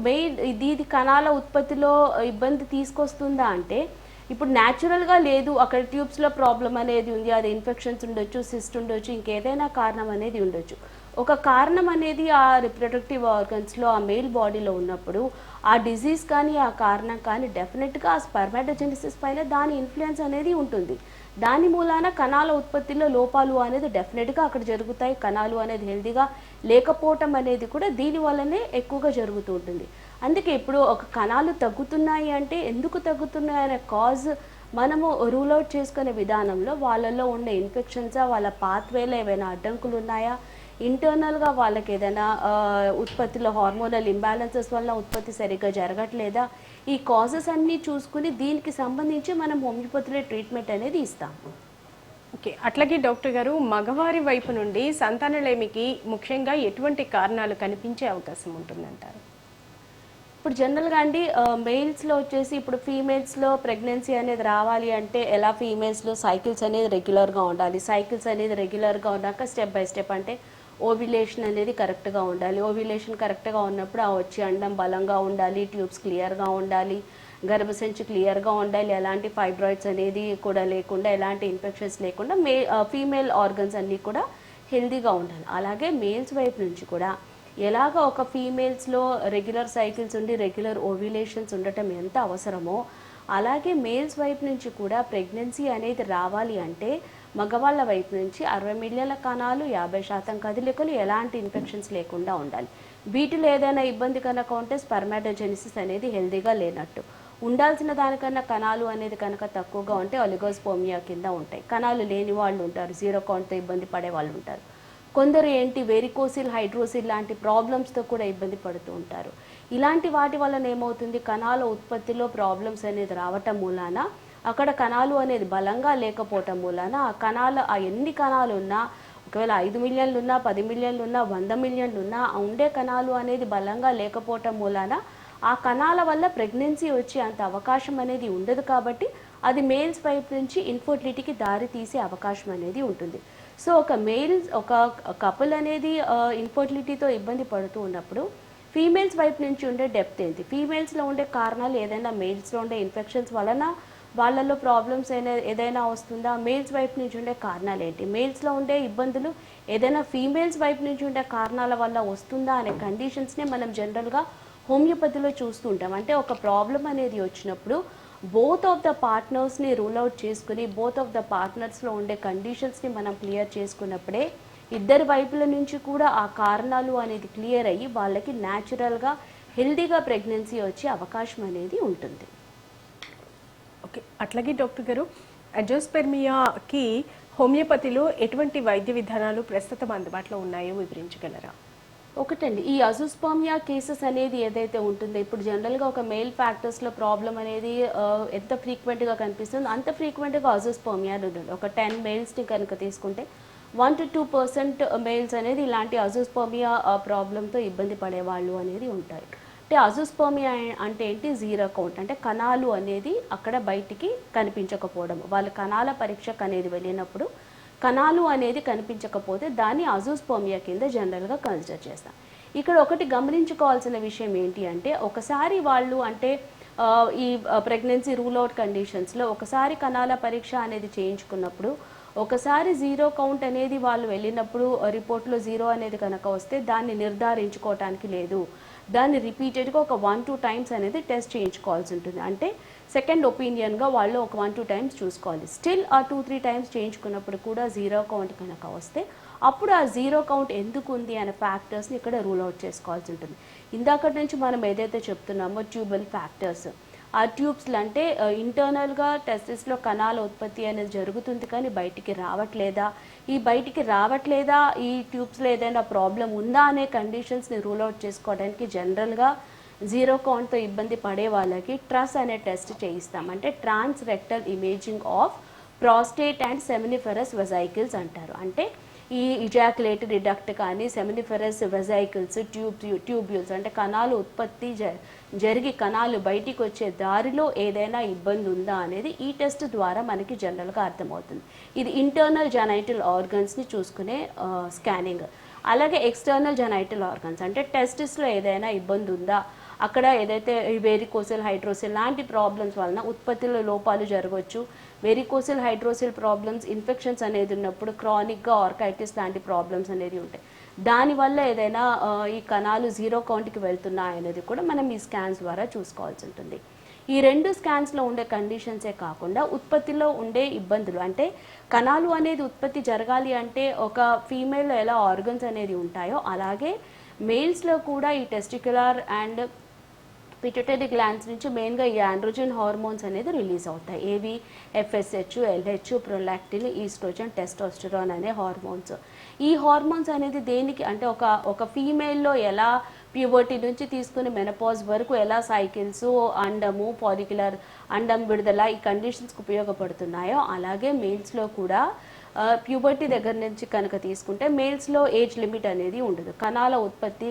మెయిన్ ఇది కణాల ఉత్పత్తిలో ఇబ్బంది తీసుకొస్తుందా అంటే ఇప్పుడు న్యాచురల్గా లేదు, అక్కడ ట్యూబ్స్లో ప్రాబ్లం అనేది ఉంది, అది ఇన్ఫెక్షన్స్ ఉండొచ్చు, సిస్ట్ ఉండొచ్చు, ఇంకేదైనా కారణం అనేది ఉండొచ్చు. ఒక కారణం అనేది ఆ రిప్రొడక్టివ్ ఆర్గన్స్లో ఆ మెయిల్ బాడీలో ఉన్నప్పుడు ఆ డిజీజ్ కానీ ఆ కారణం కానీ డెఫినెట్గా ఆ స్పర్మాటోజెనిసిస్ పైన దాని ఇన్ఫ్లుయెన్స్ అనేది ఉంటుంది. దాని మూలాన కణాల ఉత్పత్తిలో లోపాలు అనేది డెఫినెట్గా అక్కడ జరుగుతాయి. కణాలు అనేది హెల్దీగా లేకపోవటం అనేది కూడా దీని వల్లనే ఎక్కువగా జరుగుతూ ఉంటుంది. అందుకే ఇప్పుడు ఒక కణాలు తగ్గుతున్నాయి అంటే ఎందుకు తగ్గుతున్నాయి అనే కాజ్ మనము రూల్ అవుట్ చేసుకునే విధానంలో వాళ్ళల్లో ఉండే ఇన్ఫెక్షన్సా, వాళ్ళ పాత్వేలో ఏవైనా అడ్డంకులు ఉన్నాయా, ఇంటర్నల్గా వాళ్ళకి ఏదైనా ఉత్పత్తిలో హార్మోనల్ ఇంబ్యాలెన్సెస్ వల్ల ఉత్పత్తి సరిగ్గా జరగట్లేదా, ఈ కాజెస్ అన్నీ చూసుకుని దీనికి సంబంధించి మనం హోమియోపతిలో ట్రీట్మెంట్ అనేది ఇస్తాము. ఓకే, అట్లాగే డాక్టర్ గారు, మగవారి వైపు నుండి సంతానలేమికి ముఖ్యంగా ఎటువంటి కారణాలు కనిపించే అవకాశం ఉంటుందంటారు? ఇప్పుడు జనరల్గా అండి మెయిల్స్లో వచ్చేసి ఇప్పుడు ఫీమేల్స్లో ప్రెగ్నెన్సీ అనేది రావాలి అంటే ఎలా, ఫీమేల్స్లో సైకిల్స్ అనేది రెగ్యులర్గా ఉండాలి. సైకిల్స్ అనేది రెగ్యులర్గా ఉన్నాక స్టెప్ బై స్టెప్ అంటే ఓవ్యులేషన్ అనేది కరెక్ట్గా ఉండాలి. ఓవ్యులేషన్ కరెక్ట్గా ఉన్నప్పుడు ఆ వచ్చే అండం బలంగా ఉండాలి, ట్యూబ్స్ క్లియర్గా ఉండాలి, గర్భసంచి క్లియర్గా ఉండాలి, ఎలాంటి ఫైబ్రాయిడ్స్ అనేది కూడా లేకుండా, ఎలాంటి ఇన్ఫెక్షన్స్ లేకుండా ఫీమేల్ ఆర్గన్స్ అన్నీ కూడా హెల్దీగా ఉండాలి. అలాగే మేల్స్ వైపు నుంచి కూడా ఎలాగ ఒక ఫీమేల్స్లో రెగ్యులర్ సైకిల్స్ ఉండి రెగ్యులర్ ఓవ్యులేషన్స్ ఉండటం ఎంత అవసరమో అలాగే మేల్స్ వైపు నుంచి కూడా ప్రెగ్నెన్సీ అనేది రావాలి అంటే మగవాళ్ళ వైపు నుంచి 60 మిలియన్ల కణాలు, 50% కదలికలు, ఎలాంటి ఇన్ఫెక్షన్స్ లేకుండా ఉండాలి. వీటిలో ఏదైనా ఇబ్బంది కనుక ఉంటే స్పర్మాటోజెనిసిస్ అనేది హెల్దీగా లేనట్టు. ఉండాల్సిన దానికన్నా కణాలు అనేది కనుక తక్కువగా ఉంటే ఒలిగోస్పోమియా కింద ఉంటాయి. కణాలు లేని వాళ్ళు ఉంటారు, జీరో కౌంట్తో ఇబ్బంది పడే వాళ్ళు ఉంటారు. కొందరు ఏంటి వెరికోసిల్ హైడ్రోసిల్ లాంటి ప్రాబ్లమ్స్తో కూడా ఇబ్బంది పడుతూ ఉంటారు. ఇలాంటి వాటి వలన ఏమవుతుంది, కణాల ఉత్పత్తిలో ప్రాబ్లమ్స్ అనేది రావటం మూలాన అక్కడ కణాలు అనేది బలంగా లేకపోవటం మూలాన ఆ ఎన్ని కణాలు ఉన్నా, ఒకవేళ 5 మిలియన్లు ఉన్నా, 10 మిలియన్లు ఉన్నా, 100 మిలియన్లు ఉన్నా, ఉండే కణాలు అనేది బలంగా లేకపోవటం మూలాన ఆ కణాల వల్ల ప్రెగ్నెన్సీ వచ్చే అంత అవకాశం అనేది ఉండదు. కాబట్టి అది మేల్స్ వైపు నుంచి ఇన్ఫర్టిలిటీకి దారి తీసే అవకాశం అనేది ఉంటుంది. సో ఒక కపుల్ అనేది ఇన్ఫర్టిలిటీతో ఇబ్బంది పడుతూ ఉన్నప్పుడు ఫీమేల్స్ వైపు నుంచి ఉండే డెప్త్ ఏంటి, ఫీమేల్స్లో ఉండే కారణాలు ఏదైనా మేల్స్లో ఉండే ఇన్ఫెక్షన్స్ వలన వాళ్ళల్లో ప్రాబ్లమ్స్ ఏదైనా వస్తుందా, మేల్స్ వైపు నుంచి ఉండే కారణాలు ఏంటి, మేల్స్లో ఉండే ఇబ్బందులు ఏదైనా ఫీమేల్స్ వైపు నుంచి ఉండే కారణాల వల్ల వస్తుందా అనే కండిషన్స్ని మనం జనరల్గా హోమియోపతిలో చూస్తూ ఉంటాం. అంటే ఒక ప్రాబ్లం అనేది వచ్చినప్పుడు బోత్ ఆఫ్ ద పార్ట్నర్స్ని రూల్ అవుట్ చేసుకుని బోత్ ఆఫ్ ద పార్ట్నర్స్లో ఉండే కండిషన్స్ని మనం క్లియర్ చేసుకున్నప్పుడే ఇద్దరి వైపుల నుంచి కూడా ఆ కారణాలు అనేది క్లియర్ అయ్యి వాళ్ళకి న్యాచురల్గా హెల్దీగా ప్రెగ్నెన్సీ వచ్చే అవకాశం అనేది ఉంటుంది. ఓకే, అట్లాగే డాక్టర్ గారు, అజోస్పెర్మియాకి హోమియోపతిలో ఎటువంటి వైద్య విధానాలు ప్రస్తుతం అందుబాటులో ఉన్నాయో వివరించగలరా? ఒకటండి, ఈ అజోస్పర్మియా కేసెస్ అనేది ఏదైతే ఉంటుందో ఇప్పుడు జనరల్గా ఒక మేల్ ఫ్యాక్టర్స్లో ప్రాబ్లం అనేది ఎంత ఫ్రీక్వెంట్గా కనిపిస్తుందో అంత ఫ్రీక్వెంట్గా అజోస్పర్మియా ఉంటుంది. ఒక 10 మేల్స్ని కనుక తీసుకుంటే 1 to 2% మేల్స్ అనేది ఇలాంటి అజోస్పర్మియా ప్రాబ్లంతో ఇబ్బంది పడేవాళ్ళు అనేది ఉంటారు. అంటే అజోస్పర్మియా అంటే ఏంటి, జీరో కౌంట్, అంటే కణాలు అనేది అక్కడ బయటికి కనిపించకపోవడం. వాళ్ళ కణాల పరీక్షకు అనేది వెళ్ళినప్పుడు కణాలు అనేది కనిపించకపోతే దాన్ని అజోస్పర్మియా కింద జనరల్గా కన్సిడర్ చేస్తాం. ఇక్కడ ఒకటి గమనించుకోవాల్సిన విషయం ఏంటి అంటే, ఒకసారి వాళ్ళు అంటే ఈ ప్రెగ్నెన్సీ రూల్ అవుట్ కండిషన్స్లో ఒకసారి కణాల పరీక్ష అనేది చేయించుకున్నప్పుడు ఒకసారి జీరో కౌంట్ అనేది వాళ్ళు వెళ్ళినప్పుడు రిపోర్ట్లో జీరో అనేది కనుక వస్తే దాన్ని నిర్ధారించుకోవటానికి లేదు, దాన్ని రిపీటెడ్గా ఒక 1-2 టైమ్స్ అనేది టెస్ట్ చేయించుకోవాల్సి ఉంటుంది. అంటే సెకండ్ ఒపీనియన్గా వాళ్ళు ఒక 1-2 టైమ్స్ చూసుకోవాలి. స్టిల్ ఆ 2-3 టైమ్స్ చేయించుకున్నప్పుడు కూడా జీరో కౌంట్ కనుక వస్తే అప్పుడు ఆ జీరో కౌంట్ ఎందుకు ఉంది అనే ఫ్యాక్టర్స్ని ఇక్కడ రూల్ అవుట్ చేసుకోవాల్సి ఉంటుంది. ఇందాకటి నుంచి మనం ఏదైతే చెప్తున్నామో ట్యూబల్ ఫ్యాక్టర్స్, ఆ ట్యూబ్స్లు అంటే ఇంటర్నల్గా టెస్టిస్లో కణాల ఉత్పత్తి అనేది జరుగుతుంది కానీ బయటికి రావట్లేదా, ఈ ట్యూబ్స్లో ఏదైనా ప్రాబ్లం ఉందా అనే కండిషన్స్ని రూల్ అవుట్ చేసుకోవడానికి జనరల్గా జీరో కౌంట్తో ఇబ్బంది పడే వాళ్ళకి ట్రస్ అనే టెస్ట్ చేయిస్తాం. అంటే trans rectal imaging of prostate and seminiferous vesicles అంటారు. అంటే ఈ ఇజాక్యులేటరీ డక్ట్ కానీ సెమినిఫెరస్ వెజైకిల్స్, ట్యూబ్యూల్స్ అంటే కణాలు ఉత్పత్తి జరిగి కణాలు బయటికి వచ్చే దారిలో ఏదైనా ఇబ్బంది ఉందా అనేది ఈ టెస్ట్ ద్వారా మనకి జనరల్గా అర్థమవుతుంది. ఇది ఇంటర్నల్ జెనైటల్ ఆర్గన్స్ని చూసుకునే స్కానింగ్. అలాగే ఎక్స్టర్నల్ జెనైటల్ ఆర్గన్స్ అంటే టెస్టిస్లో ఏదైనా ఇబ్బంది ఉందా, అక్కడ ఏదైతే వెరికోసిల్ హైడ్రోసిల్ లాంటి ప్రాబ్లమ్స్ వలన ఉత్పత్తిలో లోపాలు జరగవచ్చు. వెరికోసిల్ హైడ్రోసిల్ ప్రాబ్లమ్స్ ఇన్ఫెక్షన్స్ అనేది ఉన్నప్పుడు క్రానిక్గా ఆర్కైటిస్ లాంటి ప్రాబ్లమ్స్ అనేది ఉంటాయి. దానివల్ల ఏదైనా ఈ కణాలు జీరో కౌంట్కి వెళ్తున్నాయనేది కూడా మనం ఈ స్కాన్స్ ద్వారా చూసుకోవాల్సి ఉంటుంది. ఈ 2 స్కాన్స్లో ఉండే కండిషన్సే కాకుండా ఉత్పత్తిలో ఉండే ఇబ్బందులు, అంటే కణాలు అనేది ఉత్పత్తి జరగాలి అంటే ఒక ఫీమేల్లో ఎలా ఆర్గన్స్ అనేది ఉంటాయో అలాగే మేల్స్లో కూడా ఈ టెస్టిక్యులర్ అండ్ పిట్యూటరీ గ్లాండ్స్ నుంచి మెయిన్గా ఈ ఆండ్రోజన్ హార్మోన్స్ అనేది రిలీజ్ అవుతాయి. ఏవి, FSH, LH, prolactin, oestrogen, testosterone అనే హార్మోన్స్. ఈ హార్మోన్స్ అనేది దేనికి అంటే ఒక ఫీమేల్లో ఎలా ప్యూబర్టీ నుంచి తీసుకుని మెనపాజ్ వరకు ఎలా సైకిల్స్, అండము, ఫాలిక్యులర్ అండం విడుదల ఈ కండిషన్స్కి ఉపయోగపడుతున్నాయో అలాగే మేల్స్లో కూడా ప్యూబర్టీ దగ్గర నుంచి కనుక తీసుకుంటే మేల్స్లో ఏజ్ లిమిట్ అనేది ఉండదు. కణాల ఉత్పత్తి,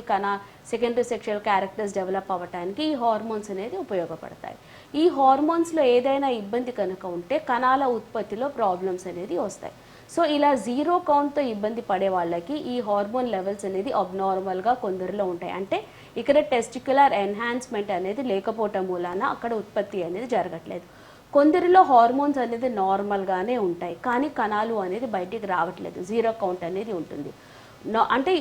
సెకండరీ సెక్షువల్ క్యారెక్టర్స్ డెవలప్ అవ్వడానికి ఈ హార్మోన్స్ అనేది ఉపయోగపడతాయి. ఈ హార్మోన్స్లో ఏదైనా ఇబ్బంది కనుక ఉంటే కణాల ఉత్పత్తిలో ప్రాబ్లమ్స్ అనేది వస్తాయి. సో ఇలా జీరో కౌంట్తో ఇబ్బంది పడే వాళ్ళకి ఈ హార్మోన్ లెవెల్స్ అనేది అబ్నార్మల్గా కొందరిలో ఉంటాయి. అంటే ఇక్కడ టెస్టిక్యులర్ ఎన్హాన్స్మెంట్ అనేది లేకపోవటం మూలాన అక్కడ ఉత్పత్తి అనేది జరగట్లేదు. కొందరిలో హార్మోన్స్ అనేది నార్మల్గానే ఉంటాయి కానీ కణాలు అనేది బయటికి రావట్లేదు, జీరో కౌంట్ అనేది ఉంటుంది. అంటే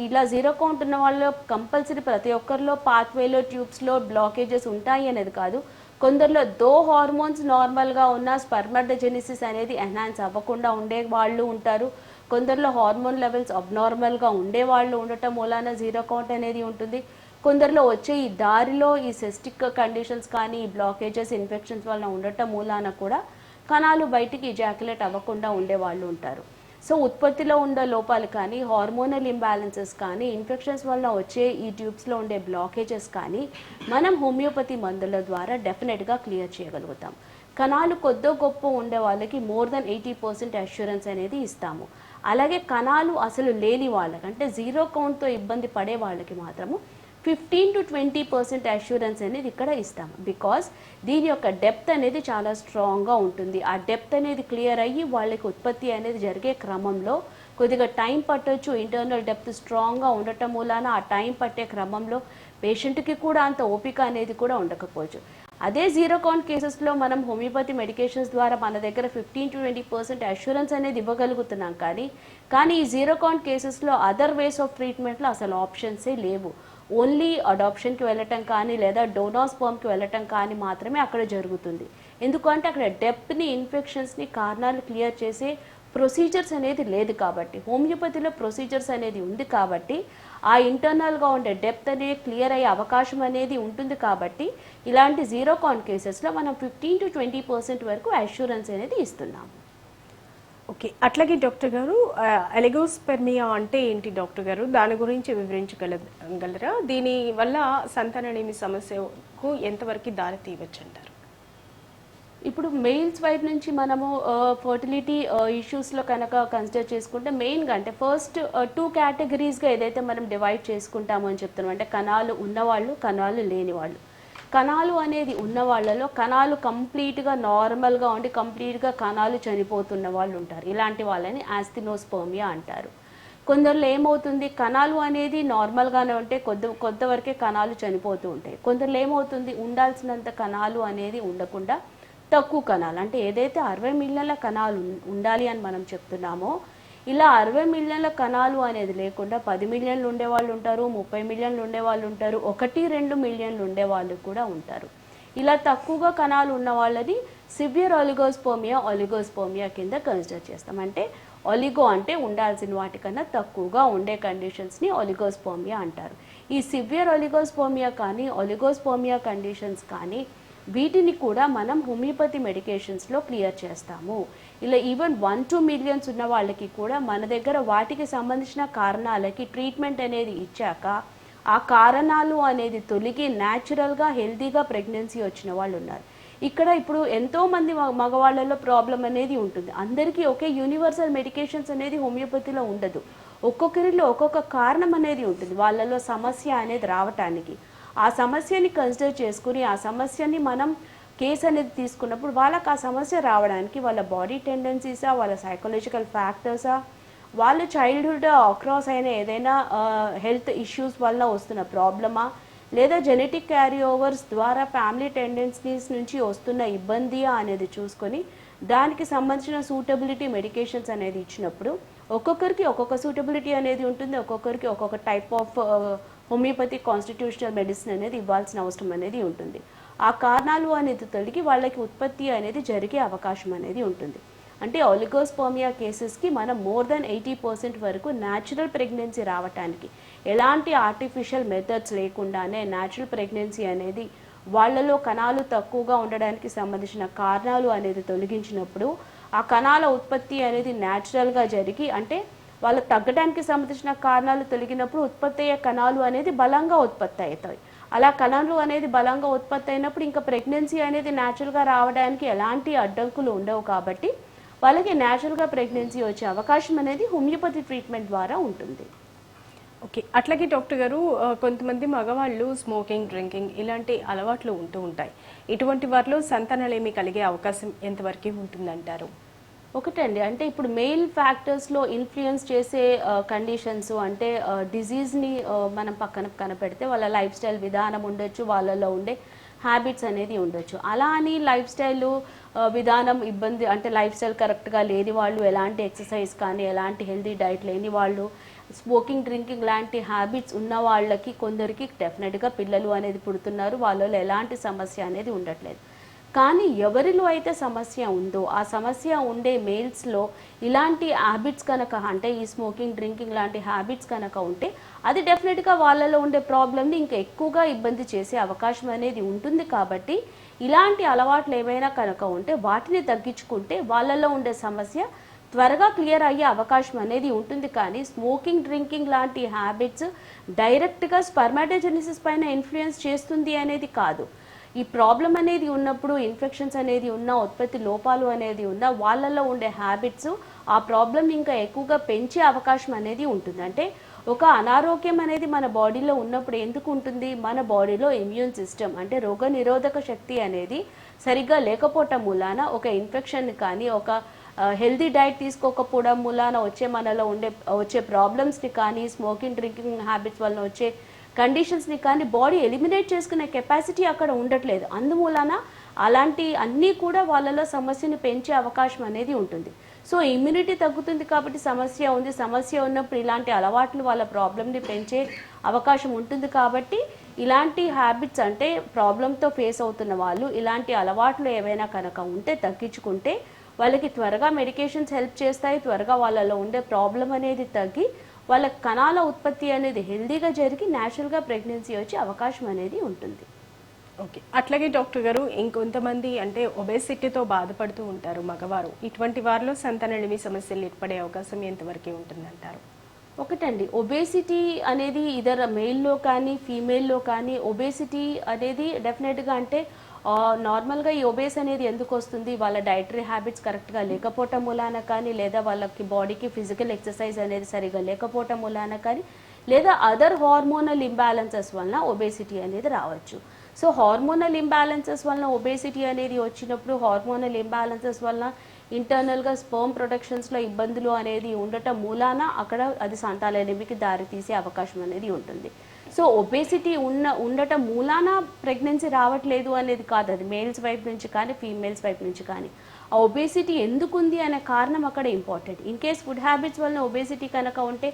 ఇలా జీరో కౌంట్ ఉన్న వాళ్ళు కంపల్సరీ ప్రతి ఒక్కరిలో పాత్వేలో ట్యూబ్స్లో బ్లాకేజెస్ ఉంటాయి అనేది కాదు. కొందరిలో హార్మోన్స్ నార్మల్గా ఉన్న స్పర్మటోజెనిసిస్ అనేది ఎన్హాన్స్ అవ్వకుండా ఉండే వాళ్ళు ఉంటారు. కొందరిలో హార్మోన్ లెవెల్స్ అబ్నార్మల్గా ఉండే వాళ్ళు ఉండటం మూలాన జీరో కౌంట్ అనేది ఉంటుంది. కొందరిలో వచ్చే ఈ దారిలో ఈ సిస్టిక్ కండిషన్స్ కానీ ఈ బ్లాకేజెస్ ఇన్ఫెక్షన్స్ వలన ఉండటం మూలాన కూడా కణాలు బయటికి ఇజాక్యులేట్ అవ్వకుండా ఉండే వాళ్ళు ఉంటారు. సో ఉత్పత్తిలో ఉండే లోపాలు కానీ, హార్మోనల్ ఇంబ్యాలెన్సెస్ కానీ, ఇన్ఫెక్షన్స్ వల్ల వచ్చే ఈ ట్యూబ్స్లో ఉండే బ్లాకేజెస్ కానీ మనం హోమియోపతి మందుల ద్వారా డెఫినెట్గా క్లియర్ చేయగలుగుతాం. కణాలు కొద్దో గొప్ప ఉండే వాళ్ళకి మోర్ దెన్ 80% అష్యూరెన్స్ అనేది ఇస్తాము. అలాగే కణాలు అసలు లేని వాళ్ళకి, అంటే జీరో కౌంట్తో ఇబ్బంది పడే వాళ్ళకి మాత్రము 15 to 20% అష్యూరెన్స్ అనేది ఇక్కడ ఇస్తాము. బికాస్ దీని యొక్క డెప్త్ అనేది చాలా స్ట్రాంగ్గా ఉంటుంది. ఆ డెప్త్ అనేది క్లియర్ అయ్యి వాళ్ళకి ఉత్పత్తి అనేది జరిగే క్రమంలో కొద్దిగా టైం పట్టొచ్చు. ఇంటర్నల్ డెప్త్ స్ట్రాంగ్గా ఉండటం మూలాన ఆ టైం పట్టే క్రమంలో పేషెంట్కి కూడా అంత ఓపిక అనేది కూడా ఉండకపోవచ్చు. అదే జీరో కౌంట్ కేసెస్లో మనం హోమియోపతి మెడికేషన్స్ ద్వారా మన దగ్గర 15 to 20% అష్యూరెన్స్ అనేది ఇవ్వగలుగుతున్నాం. కానీ ఈ జీరో కౌంట్ కేసెస్లో అదర్ వేస్ ఆఫ్ ట్రీట్మెంట్లో అసలు ఆప్షన్సే లేవు. ఓన్లీ అడాప్షన్కి వెళ్ళటం కానీ లేదా డోనార్ స్పర్మ్కి వెళ్ళటం కానీ మాత్రమే అక్కడ జరుగుతుంది. ఎందుకంటే అక్కడ డెప్త్ని, ఇన్ఫెక్షన్స్ని, కారణాలు క్లియర్ చేసే ప్రొసీజర్స్ అనేది లేదు కాబట్టి. హోమియోపతిలో ప్రొసీజర్స్ అనేది ఉంది కాబట్టి ఆ ఇంటర్నల్గా ఉండే డెప్త్ అనేది క్లియర్ అయ్యే అవకాశం అనేది ఉంటుంది కాబట్టి ఇలాంటి జీరో కౌంట్ కేసెస్లో మనం 15 to 20% వరకు అష్యూరెన్స్ అనేది ఇస్తున్నాము. ఓకే, అట్లాగే డాక్టర్ గారు అలిగోస్పెర్మియా అంటే ఏంటి డాక్టర్ గారు? దాని గురించి వివరించగలరా? దీని వల్ల సంతానలేమి సమస్యకు ఎంతవరకు దారి తీయవచ్చు అంటారు? ఇప్పుడు మెయిల్స్ వైపు నుంచి మనము ఫర్టిలిటీ ఇష్యూస్లో కనుక కన్సిడర్ చేసుకుంటే మెయిన్గా అంటే ఫస్ట్ 2 కేటగిరీస్గా ఏదైతే మనం డివైడ్ చేసుకుంటామో అని చెప్తున్నాం. అంటే కణాలు ఉన్నవాళ్ళు, కణాలు లేని వాళ్ళు. కణాలు అనేది ఉన్న వాళ్ళలో కణాలు కంప్లీట్గా నార్మల్గా ఉండి కంప్లీట్గా కణాలు చనిపోతున్న వాళ్ళు ఉంటారు. ఇలాంటి వాళ్ళని ఆస్థినోస్పర్మియా అంటారు. కొందరిలో ఏమవుతుంది, కణాలు అనేది నార్మల్గానే ఉంటే కొంతవరకే కణాలు చనిపోతూ ఉంటాయి. కొందరిలో ఏమవుతుంది, ఉండాల్సినంత కణాలు అనేది ఉండకుండా తక్కువ కణాలు, అంటే ఏదైతే 60 మిలియన్ల కణాలు ఉండాలి అని మనం చెప్తున్నామో ఇలా 60 మిలియన్ల కణాలు అనేది లేకుండా 10 మిలియన్లు ఉండేవాళ్ళు ఉంటారు, 30 మిలియన్లు ఉండేవాళ్ళు ఉంటారు, 1-2 మిలియన్లు ఉండేవాళ్ళు కూడా ఉంటారు. ఇలా తక్కువగా కణాలు ఉన్న వాళ్ళని సివియర్ ఒలిగోస్పోమియా కింద కన్సిడర్ చేస్తాం. అంటే ఒలిగో అంటే ఉండాల్సిన వాటికన్నా తక్కువగా ఉండే కండిషన్స్ని ఒలిగోస్పోమియా అంటారు. ఈ సివియర్ ఒలిగోస్పోమియా కానీ ఒలిగోస్పోమియా కండిషన్స్ కానీ వీటిని కూడా మనం హోమియోపతి మెడికేషన్స్లో క్లియర్ చేస్తాము. ఇలా ఈవెన్ 1-2 మిలియన్స్ ఉన్న వాళ్ళకి కూడా మన దగ్గర వాటికి సంబంధించిన కారణాలకి ట్రీట్మెంట్ అనేది ఇచ్చాక ఆ కారణాలు అనేది తొలగి న్యాచురల్గా హెల్తీగా ప్రెగ్నెన్సీ వచ్చిన వాళ్ళు ఉన్నారు. ఇక్కడ ఇప్పుడు ఎంతోమంది మగవాళ్ళలో ప్రాబ్లం అనేది ఉంటుంది. అందరికీ ఒకే యూనివర్సల్ మెడికేషన్స్ అనేది హోమియోపతిలో ఉండదు. ఒక్కొక్కరిలో ఒక్కొక్క కారణం అనేది ఉంటుంది వాళ్ళలో సమస్య అనేది రావటానికి. ఆ సమస్యని కన్సిడర్ చేసుకుని ఆ సమస్యని మనం కేసు అనేది తీసుకున్నప్పుడు వాళ్ళకి ఆ సమస్య రావడానికి వాళ్ళ బాడీ టెండెన్సీసా, వాళ్ళ సైకలాజికల్ ఫ్యాక్టర్సా, వాళ్ళ చైల్డ్హుడ్ అక్రాస్ అయిన ఏదైనా హెల్త్ ఇష్యూస్ వల్ల వస్తున్న ప్రాబ్లమా, లేదా జెనెటిక్ క్యారీ ఓవర్స్ ద్వారా ఫ్యామిలీ టెండెన్సీస్ నుంచి వస్తున్న ఇబ్బందియా అనేది చూసుకొని దానికి సంబంధించిన సూటబిలిటీ మెడికేషన్స్ అనేది ఇచ్చినప్పుడు ఒక్కొక్కరికి ఒక్కొక్క సూటబిలిటీ అనేది ఉంటుంది. ఒక్కొక్కరికి ఒక్కొక్క type of homeopathy constitutional medicine అనేది ఇవ్వాల్సిన అవసరం అనేది ఉంటుంది. ఆ కారణాలు అనేది తొలగి వాళ్ళకి ఉత్పత్తి అనేది జరిగే అవకాశం అనేది ఉంటుంది. అంటే ఒలిగోస్పర్మియా కేసెస్కి మనం మోర్ దెన్ 80% వరకు న్యాచురల్ ప్రెగ్నెన్సీ రావటానికి ఎలాంటి ఆర్టిఫిషియల్ మెథడ్స్ లేకుండానే న్యాచురల్ ప్రెగ్నెన్సీ అనేది వాళ్ళలో కణాలు తక్కువగా ఉండడానికి సంబంధించిన కారణాలు అనేది తొలగించినప్పుడు ఆ కణాల ఉత్పత్తి అనేది న్యాచురల్గా జరిగి, అంటే వాళ్ళు తగ్గడానికి సంబంధించిన కారణాలు తొలగినప్పుడు ఉత్పత్తి అయ్యే కణాలు అనేది బలంగా ఉత్పత్తి అవుతాయి. అలా కణాలు అనేది బలంగా ఉత్పత్తి అయినప్పుడు ఇంకా ప్రెగ్నెన్సీ అనేది న్యాచురల్గా రావడానికి ఎలాంటి అడ్డంకులు ఉండవు కాబట్టి వాళ్ళకి న్యాచురల్గా ప్రెగ్నెన్సీ వచ్చే అవకాశం అనేది హోమియోపతి ట్రీట్మెంట్ ద్వారా ఉంటుంది. ఓకే, అట్లాగే డాక్టర్ గారు కొంతమంది మగవాళ్ళు స్మోకింగ్, డ్రింకింగ్ ఇలాంటి అలవాట్లు ఉంటూ ఉంటాయి. ఇటువంటి వారిలో సంతానలేమి కలిగే అవకాశం ఎంతవరకు ఉంటుందంటారు? ఒకటండి, అంటే ఇప్పుడు మెయిల్ ఫ్యాక్టర్స్లో ఇన్ఫ్లుయెన్స్ చేసే కండిషన్స్ అంటే డిజీజ్ని మనం పక్కన కనపెడితే వాళ్ళ లైఫ్ స్టైల్ విధానం ఉండొచ్చు, వాళ్ళలో ఉండే హ్యాబిట్స్ అనేది ఉండొచ్చు. అలా అని లైఫ్ స్టైల్ విధానం ఇబ్బంది, అంటే లైఫ్ స్టైల్ కరెక్ట్గా లేని వాళ్ళు, ఎలాంటి ఎక్సర్సైజ్ కానీ ఎలాంటి హెల్తీ డైట్ లేని వాళ్ళు, స్మోకింగ్, డ్రింకింగ్ లాంటి హ్యాబిట్స్ ఉన్న వాళ్ళకి కొందరికి డెఫినెట్గా పిల్లలు అనేది పుడుతున్నారు, వాళ్ళలో ఎలాంటి సమస్య అనేది ఉండట్లేదు. కానీ ఎవరిలో అయితే సమస్య ఉందో ఆ సమస్య ఉండే మేల్స్లో ఇలాంటి హ్యాబిట్స్ కనుక, అంటే ఈ స్మోకింగ్, డ్రింకింగ్ లాంటి హ్యాబిట్స్ కనుక ఉంటే అది డెఫినెట్గా వాళ్ళలో ఉండే ప్రాబ్లమ్ని ఇంకా ఎక్కువగా ఇబ్బంది చేసే అవకాశం అనేది ఉంటుంది. కాబట్టి ఇలాంటి అలవాట్లు ఏమైనా కనుక ఉంటే వాటిని తగ్గించుకుంటే వాళ్ళలో ఉండే సమస్య త్వరగా క్లియర్ అయ్యే అవకాశం అనేది ఉంటుంది. కానీ స్మోకింగ్, డ్రింకింగ్ లాంటి హ్యాబిట్స్ డైరెక్ట్గా స్పర్మాటోజెనిసిస్ పైన ఇన్ఫ్లుయెన్స్ చేస్తుంది అనేది కాదు. ఈ ప్రాబ్లం అనేది ఉన్నప్పుడు, ఇన్ఫెక్షన్స్ అనేది ఉన్నా, ఉత్పత్తి లోపాలు అనేది ఉన్నా, వాళ్ళల్లో ఉండే హ్యాబిట్స్ ఆ ప్రాబ్లం ఇంకా ఎక్కువగా పెంచే అవకాశం అనేది ఉంటుంది. అంటే ఒక అనారోగ్యం అనేది మన బాడీలో ఉన్నప్పుడు ఎందుకు ఉంటుంది? మన బాడీలో ఇమ్యూన్ సిస్టమ్ అంటే రోగ నిరోధక శక్తి అనేది సరిగ్గా లేకపోవటం మూలాన ఒక ఇన్ఫెక్షన్ కానీ, ఒక హెల్దీ డైట్ తీసుకోకపోవడం మూలాన మనలో వచ్చే ప్రాబ్లమ్స్ని కానీ, స్మోకింగ్, డ్రింకింగ్ హ్యాబిట్స్ వలన వచ్చే కండిషన్స్ని కానీ బాడీ ఎలిమినేట్ చేసుకునే కెపాసిటీ అక్కడ ఉండట్లేదు. అందుమూలన అలాంటి అన్నీ కూడా వాళ్ళలో సమస్యని పెంచే అవకాశం అనేది ఉంటుంది. సో ఇమ్యూనిటీ తగ్గుతుంది కాబట్టి సమస్య ఉంది. సమస్య ఉన్నప్పుడు ఇలాంటి అలవాట్లు వాళ్ళ ప్రాబ్లమ్ని పెంచే అవకాశం ఉంటుంది. కాబట్టి ఇలాంటి హ్యాబిట్స్ అంటే ప్రాబ్లంతో ఫేస్ అవుతున్న వాళ్ళు ఇలాంటి అలవాట్లు ఏవైనా కనుక ఉంటే తగ్గించుకుంటే వాళ్ళకి త్వరగా మెడికేషన్స్ హెల్ప్ చేస్తాయి. త్వరగా వాళ్ళలో ఉండే ప్రాబ్లం అనేది తగ్గి వాళ్ళ కణాల ఉత్పత్తి అనేది హెల్దీగా జరిగి న్యాచురల్గా ప్రెగ్నెన్సీ వచ్చే అవకాశం అనేది ఉంటుంది. ఓకే, అట్లాగే డాక్టర్ గారు ఇంకొంతమంది అంటే ఒబేసిటీతో బాధపడుతూ ఉంటారు మగవారు. ఇటువంటి వారిలో సంతానలేమి సమస్యలు ఏర్పడే అవకాశం ఎంతవరకు ఉంటుందంటారు? ఒకటండి, ఒబేసిటీ అనేది ఇదర్ మెయిల్లో కానీ ఫీమేల్లో కానీ ఒబేసిటీ అనేది డెఫినెట్గా అంటే నార్మల్గా ఈ ఒబేస్ అనేది ఎందుకు వస్తుంది? వాళ్ళ డైటరీ హ్యాబిట్స్ కరెక్ట్గా లేకపోవటం మూలాన కానీ, లేదా వాళ్ళకి బాడీకి ఫిజికల్ ఎక్సర్సైజ్ అనేది సరిగా లేకపోవటం మూలాన కానీ, లేదా అదర్ హార్మోనల్ ఇంబ్యాలెన్సెస్ వలన ఒబేసిటీ అనేది రావచ్చు. సో హార్మోనల్ ఇంబ్యాలెన్సెస్ వలన ఒబేసిటీ అనేది వచ్చినప్పుడు హార్మోనల్ ఇంబ్యాలెన్సెస్ వలన ఇంటర్నల్గా స్పర్మ్ ప్రొడక్షన్స్లో ఇబ్బందులు అనేది ఉండటం మూలాన అక్కడ అది సంతానలేమికి దారితీసే అవకాశం అనేది ఉంటుంది. సో ఒబేసిటీ ఉండటం మూలాన ప్రెగ్నెన్సీ రావట్లేదు అనేది కాదు. అది మేల్స్ వైపు నుంచి కానీ ఫీమేల్స్ వైపు నుంచి కానీ ఆ ఒబేసిటీ ఎందుకు ఉంది అనే కారణం అక్కడ important. In case food habits వలన ఒబేసిటీ కనుక ఉంటే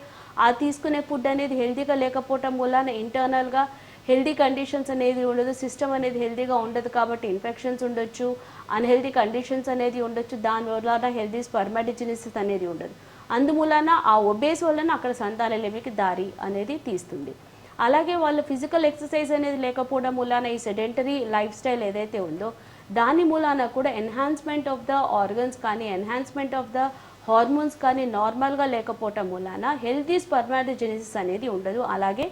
ఆ తీసుకునే ఫుడ్ అనేది హెల్తీగా లేకపోవటం మూలాన ఇంటర్నల్గా హెల్దీ కండిషన్స్ అనేది ఉండదు, సిస్టమ్ అనేది హెల్దీగా ఉండదు. కాబట్టి ఇన్ఫెక్షన్స్ ఉండొచ్చు, అన్హెల్దీ కండిషన్స్ అనేది ఉండొచ్చు. దాని వలన హెల్దీ స్పర్మాటోజెనిసిస్ అనేది ఉండదు. అందుమూలన ఆ ఒబేస్ వలన అక్కడ సంతానలేమికి దారి అనేది తీస్తుంది. అలాగే వాళ్ళ ఫిజికల్ ఎక్సర్సైజ్ అనేది లేకపోవడం మూలాన ఈ సెడెంటరీ లైఫ్ స్టైల్ ఏదైతే ఉందో దాని మూలాన కూడా ఎన్హాన్స్మెంట్ ఆఫ్ ద ఆర్గన్స్ కానీ, ఎన్హాన్స్మెంట్ ఆఫ్ ద హార్మోన్స్ కానీ నార్మల్గా లేకపోవటం మూలాన హెల్దీ స్పర్మాటోజెనిసిస్ అనేది ఉండదు. అలాగే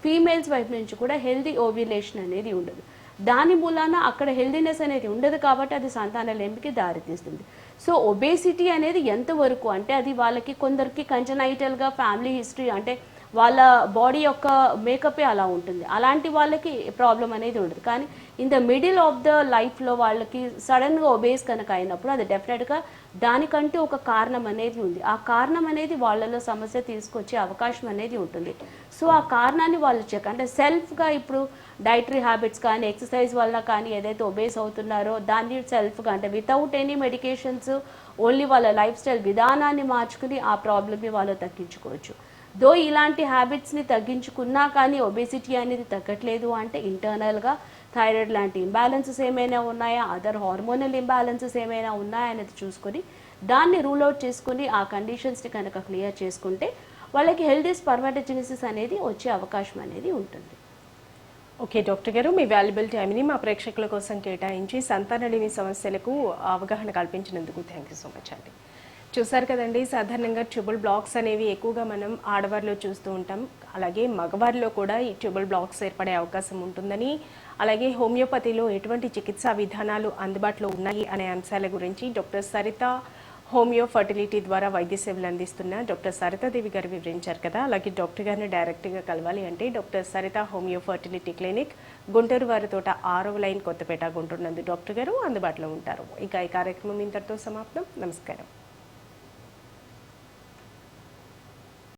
ఫీమేల్స్ వైపు నుంచి కూడా హెల్దీ ఓవ్యులేషన్ అనేది ఉండదు. దాని మూలాన అక్కడ హెల్దీనెస్ అనేది ఉండదు. కాబట్టి అది సంతానలేమికి దారితీస్తుంది. సో ఒబేసిటీ అనేది ఎంతవరకు అంటే అది వాళ్ళకి కొందరికి కంజనైటల్గా ఫ్యామిలీ హిస్టరీ అంటే వాళ్ళ బాడీ యొక్క మేకపే అలా ఉంటుంది. అలాంటి వాళ్ళకి ప్రాబ్లం అనేది ఉండదు. కానీ in the middle of the లైఫ్లో వాళ్ళకి సడన్గా ఒబేస్ కనుక అయినప్పుడు అది డెఫినెట్గా దానికంటూ ఒక కారణం అనేది ఉంది. ఆ కారణం అనేది వాళ్ళలో సమస్య తీసుకొచ్చే అవకాశం అనేది ఉంటుంది. సో ఆ కారణాన్ని వాళ్ళు అంటే సెల్ఫ్గా ఇప్పుడు డైటరీ హ్యాబిట్స్ కానీ, ఎక్సర్సైజ్ వల్ల కానీ ఏదైతే ఒబేస్ అవుతున్నారో దాన్ని సెల్ఫ్గా అంటే వితౌట్ ఎనీ మెడికేషన్స్ ఓన్లీ వాళ్ళ లైఫ్ స్టైల్ విధానాన్ని మార్చుకుని ఆ ప్రాబ్లమ్ని వాళ్ళు తగ్గించుకోవచ్చు. దో ఇలాంటి హ్యాబిట్స్ని తగ్గించుకున్నా కానీ ఒబేసిటీ అనేది తగ్గట్లేదు అంటే ఇంటర్నల్గా థైరాయిడ్ లాంటి ఇంబ్యాలెన్సెస్ ఏమైనా ఉన్నాయా, అదర్ హార్మోనల్ ఇంబ్యాలెన్సెస్ ఏమైనా ఉన్నాయా అనేది చూసుకొని దాన్ని రూల్ అవుట్ చేసుకుని ఆ కండిషన్స్ని కనుక క్లియర్ చేసుకుంటే వాళ్ళకి హెల్దీ స్పర్మాటోజెనిసిస్ అనేది వచ్చే అవకాశం అనేది ఉంటుంది. ఓకే డాక్టర్ గారు, మీ వాల్యుబుల్ టైంని మా ప్రేక్షకుల కోసం కేటాయించి సంతానలేమి సమస్యలకు అవగాహన కల్పించినందుకు థ్యాంక్ యూ సో మచ్ అండి. చూసారు కదండి, సాధారణంగా ట్యూబుల్ బ్లాక్స్ అనేవి ఎక్కువగా మనం ఆడవారిలో చూస్తూ ఉంటాం. అలాగే మగవారిలో కూడా ఈ ట్యూబుల్ బ్లాక్స్ ఏర్పడే అవకాశం ఉంటుందని, అలాగే హోమియోపతిలో ఎటువంటి చికిత్సా విధానాలు అందుబాటులో ఉన్నాయి అనే అంశాల గురించి డాక్టర్ సరిత హోమియో ఫర్టిలిటీ ద్వారా వైద్య సేవలు అందిస్తున్న డాక్టర్ సరితాదేవి గారు వివరించారు కదా. అలాగే డాక్టర్ గారిని డైరెక్ట్గా కలవాలి అంటే doctor Saritha homeo fertility clinic, Guntur Varithota 6వ లైన్, కొత్తపేట, గుంటూరు నందు డాక్టర్ గారు అందుబాటులో ఉంటారు. ఇక ఈ కార్యక్రమం ఇంతటితో సమాప్తం. నమస్కారం.